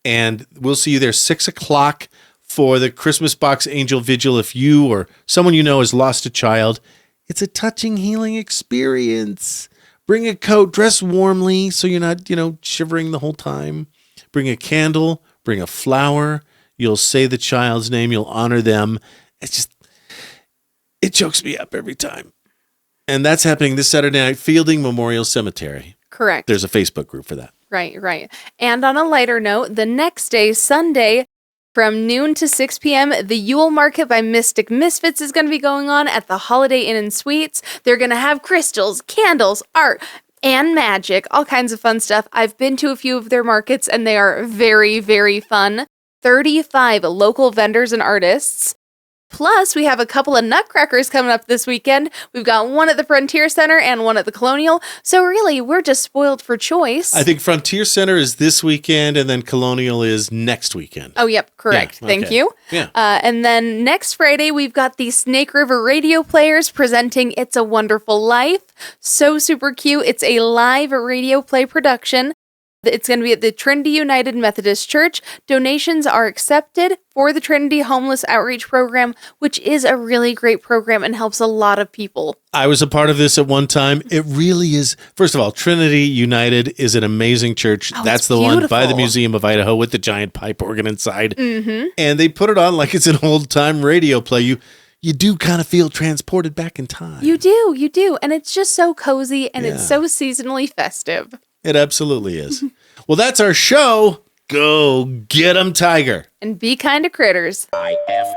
And we'll see you there 6 o'clock for the Christmas Box Angel Vigil. If you or someone you know has lost a child, it's a touching, healing experience. Bring a coat, dress warmly so you're not, shivering the whole time. Bring a candle, bring a flower. You'll say the child's name, you'll honor them. It chokes me up every time. And that's happening this Saturday night, Fielding Memorial Cemetery. Correct. There's a Facebook group for that. Right. And on a lighter note, the next day, Sunday, from noon to 6 p.m., the Yule Market by Mystic Misfits is going to be going on at the Holiday Inn and Suites. They're going to have crystals, candles, art, and magic, all kinds of fun stuff. I've been to a few of their markets, and they are very, very fun. 35 local vendors and artists. Plus, we have a couple of nutcrackers coming up this weekend. We've got one at the Frontier Center and one at the Colonial. So really, we're just spoiled for choice. I think Frontier Center is this weekend, and then Colonial is next weekend. Oh, yep, correct. Yeah, Thank okay. you. Yeah. And then next Friday, we've got the Snake River Radio Players presenting It's a Wonderful Life. So super cute. It's a live radio play production. It's going to be at the Trinity United Methodist Church. Donations are accepted for the Trinity Homeless Outreach Program, which is a really great program and helps a lot of people. I was a part of this at one time. It really is. First of all, Trinity United is an amazing church. Oh, That's it's the one by the beautiful. Museum of Idaho with the giant pipe organ inside. And they put it on like it's an old time radio play. You do kind of feel transported back in time. You do. And it's just so cozy and it's Yeah. so seasonally festive. It absolutely is. Well, that's our show. Go get 'em, Tiger. And be kind to critters. IFAF.